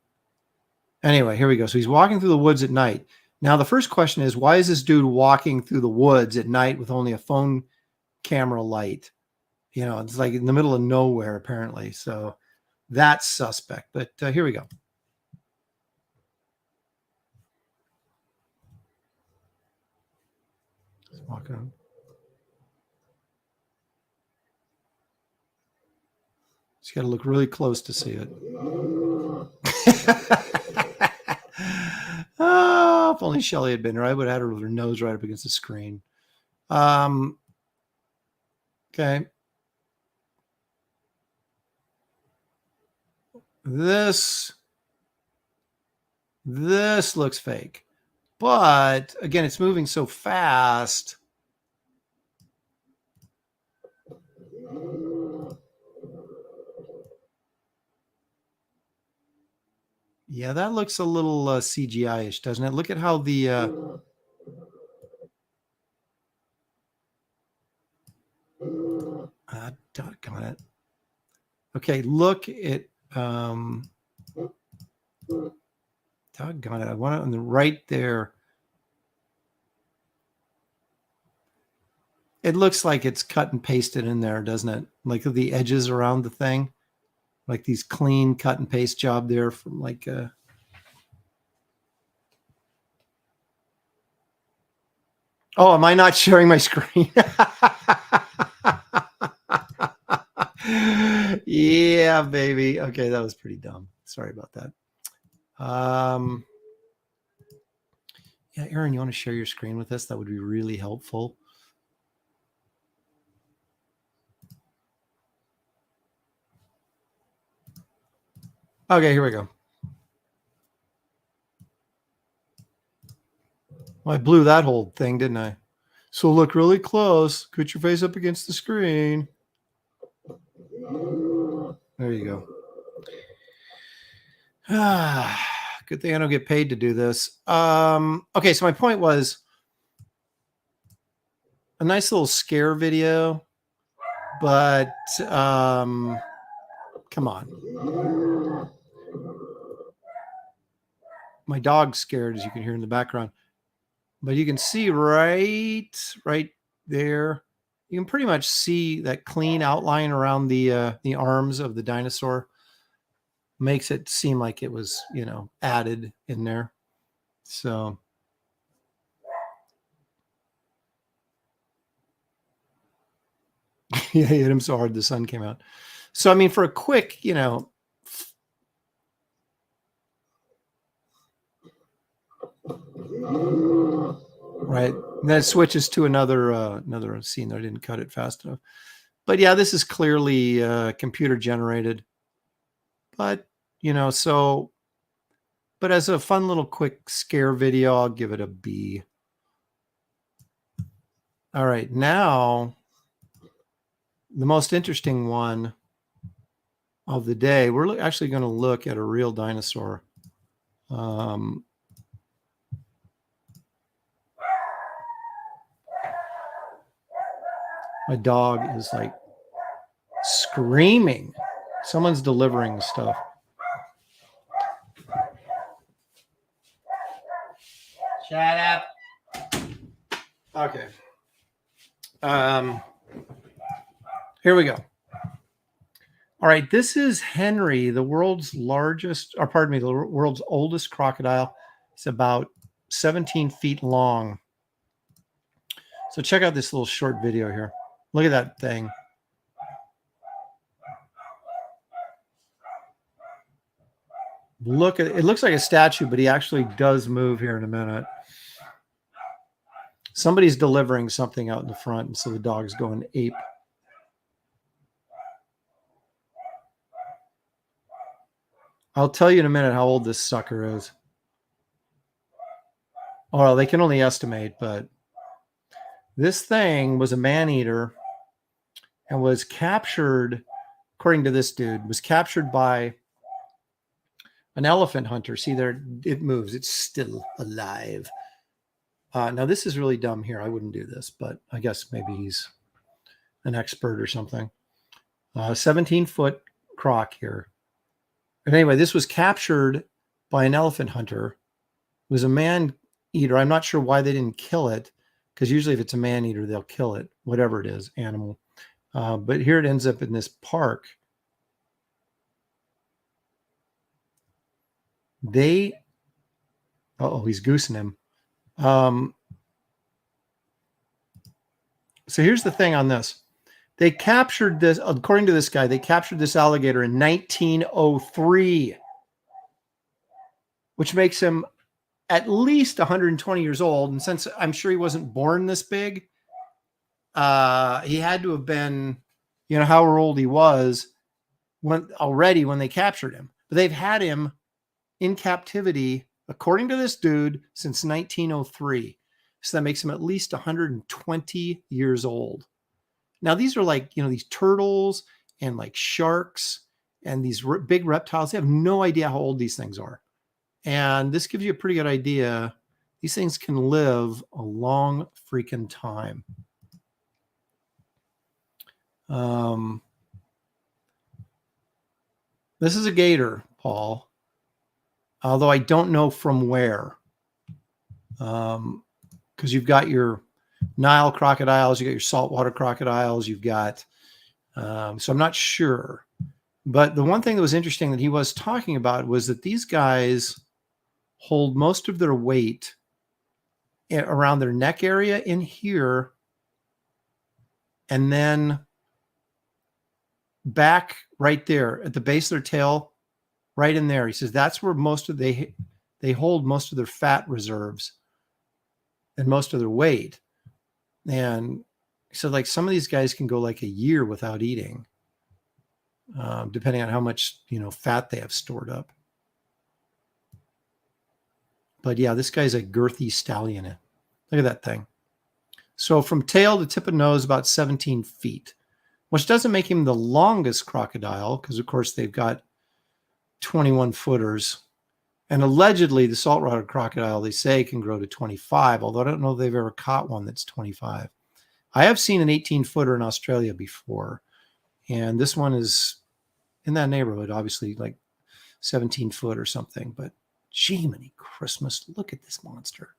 Anyway, here we go. So he's walking through the woods at night. Now, the first question is, why is this dude walking through the woods at night with only a phone camera light? It's like in the middle of nowhere, apparently. So that's suspect. But here we go. He's walking on. Just got to look really close to see it. Oh, if only Shelley had been here, I would have had her with her nose right up against the screen. Okay. This looks fake. But again, it's moving so fast. Yeah, that looks a little CGI-ish, doesn't it? Look at how the... doggone it. Okay, look at... doggone it. I want it on the right there. It looks like it's cut and pasted in there, doesn't it? Like the edges around the thing, like these clean cut and paste job there from like Oh, am I not sharing my screen? Yeah, baby. Okay, that was pretty dumb. Sorry about that. Yeah, Aaron, you want to share your screen with us? That would be really helpful. Okay, here we go. Well, I blew that whole thing, didn't I? So look really close. Put your face up against the screen. There you go. Good thing I don't get paid to do this. Okay, so my point was a nice little scare video, but come on. My dog's scared, as you can hear in the background. But you can see right there, you can pretty much see that clean outline around the arms of the dinosaur. Makes it seem like it was, added in there. So yeah, he hit him so hard the sun came out. So I mean, for a quick, right, and then it switches to another scene that I didn't cut it fast enough. But yeah, this is clearly computer generated. But but as a fun little quick scare video, I'll give it a B. All right, now the most interesting one of the day. We're actually going to look at a real dinosaur. My dog is like screaming. Someone's delivering stuff. Shut up. Okay. Here we go. All right, this is Henry, the world's oldest crocodile. It's about 17 feet long. So check out this little short video here. Look at that thing. Look at it. It looks like a statue, but he actually does move here in a minute. Somebody's delivering something out in the front, and so the dog's going ape. I'll tell you in a minute how old this sucker is. Oh, well, they can only estimate, but this thing was a man-eater and was captured, according to this dude, was captured by an elephant hunter. See there, it moves. It's still alive. Now, this is really dumb here. I wouldn't do this, but I guess maybe he's an expert or something. 17-foot croc here. And anyway, this was captured by an elephant hunter. It was a man-eater. I'm not sure why they didn't kill it, because usually if it's a man-eater, they'll kill it, whatever it is, animal. But here it ends up in this park. He's goosing him. So here's the thing on this. They captured this, according to this guy, they captured this alligator in 1903, which makes him at least 120 years old. And since I'm sure he wasn't born this big, he had to have been, however old he was when they captured him. But they've had him in captivity, according to this dude, since 1903. So that makes him at least 120 years old. Now, these are like, these turtles and like sharks and these big reptiles. They have no idea how old these things are. And this gives you a pretty good idea. These things can live a long freaking time. This is a gator, Paul. Although I don't know from where. Because you've got your Nile crocodiles, you got your saltwater crocodiles, you've got, so I'm not sure. But the one thing that was interesting that he was talking about was that these guys hold most of their weight around their neck area in here, and then back right there at the base of their tail, right in there. He says that's where most of they hold most of their fat reserves and most of their weight. And so like some of these guys can go like a year without eating, depending on how much, fat they have stored up. But yeah, this guy's a girthy stallion. Look at that thing. So from tail to tip of nose, about 17 feet, which doesn't make him the longest crocodile because, of course, they've got 21 footers. And allegedly, the saltwater crocodile, they say, can grow to 25, although I don't know if they've ever caught one that's 25. I have seen an 18-footer in Australia before, and this one is in that neighborhood, obviously like 17 foot or something. But Jiminy Christmas, look at this monster.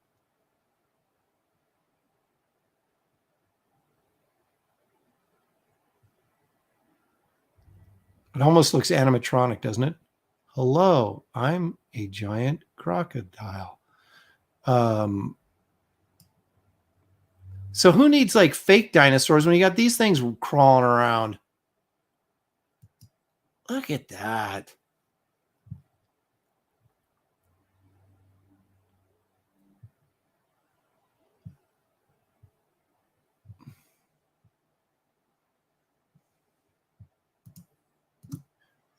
It almost looks animatronic, doesn't it? Hello, I'm a giant crocodile. So who needs like fake dinosaurs when you got these things crawling around? Look at that.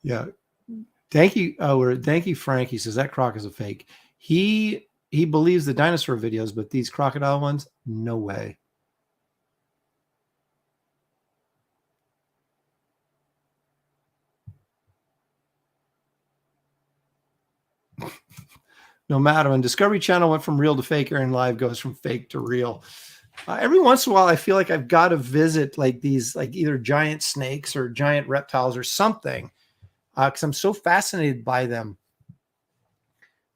Yeah. Thank you. Thank you, Frank. He says that croc is a fake. He believes the dinosaur videos, but these crocodile ones, no way. No matter. When Discovery Channel went from real to fake, Aaron Live goes from fake to real. Every once in a while, I feel like I've got to visit like these, like either giant snakes or giant reptiles or something, because I'm so fascinated by them.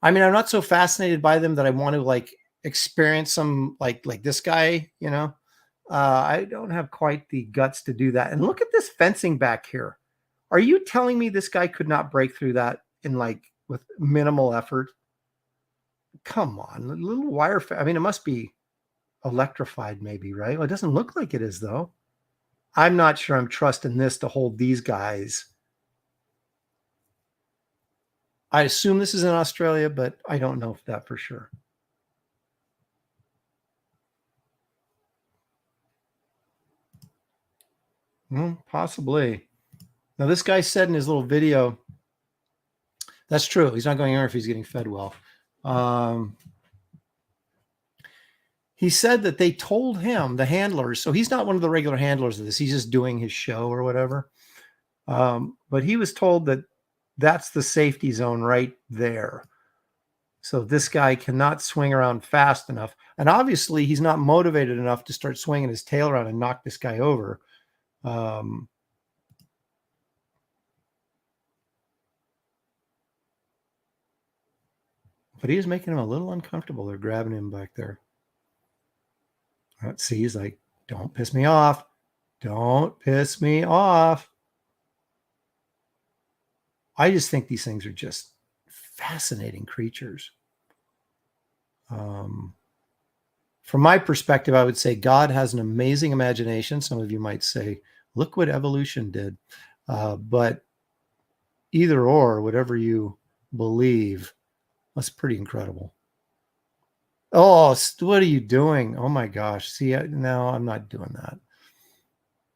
I mean, I'm not so fascinated by them that I want to like experience them like this guy, I don't have quite the guts to do that. And look at this fencing back here. Are you telling me this guy could not break through that in like with minimal effort? Come on, a little wire. I mean, it must be electrified maybe, right? Well, it doesn't look like it is though. I'm not sure I'm trusting this to hold these guys. I assume this is in Australia, but I don't know if that for sure. Possibly. Now, this guy said in his little video, that's true. He's not going anywhere if he's getting fed well. He said that they told him, the handlers, so he's not one of the regular handlers of this. He's just doing his show or whatever. But he was told that that's the safety zone right there. So this guy cannot swing around fast enough. And obviously he's not motivated enough to start swinging his tail around and knock this guy over. But he is making him a little uncomfortable. They're grabbing him back there. Let's see. He's like, don't piss me off. Don't piss me off. I just think these things are just fascinating creatures. From my perspective, I would say God has an amazing imagination. Some of you might say, look what evolution did. But either or, whatever you believe, that's pretty incredible. Oh, what are you doing? Oh my gosh. See, no, I'm not doing that.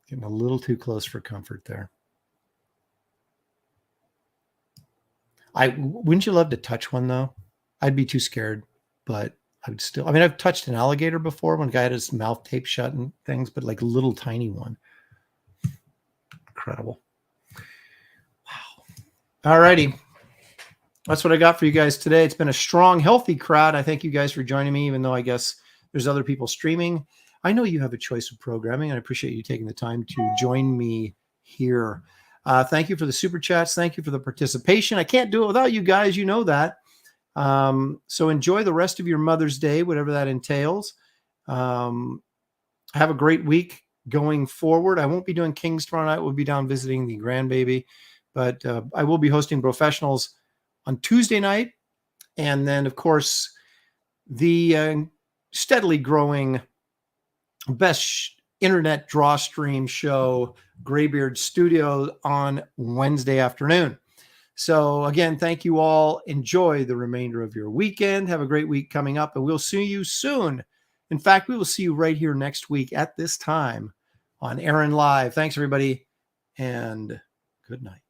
Getting a little too close for comfort there. Wouldn't you love to touch one though? I'd be too scared, but I would still, I've touched an alligator before when a guy had his mouth taped shut and things, but like a little tiny one. Incredible. Wow. All righty. That's what I got for you guys today. It's been a strong, healthy crowd. I thank you guys for joining me, even though I guess there's other people streaming. I know you have a choice of programming, and I appreciate you taking the time to join me here. Thank you for the super chats. Thank you for the participation. I can't do it without you guys. You know that. So enjoy the rest of your Mother's Day, whatever that entails. have a great week going forward. I won't be doing Kings tomorrow night. We'll be down visiting the grandbaby, but I will be hosting Professionals on Tuesday night. And then, of course, the steadily growing best internet draw stream show, Graybeard Studio, on Wednesday afternoon. So again, thank you all. Enjoy the remainder of your weekend. Have a great week coming up, and we'll see you soon. In fact, we will see you right here next week at this time on Aaron Live. Thanks, everybody, and good night.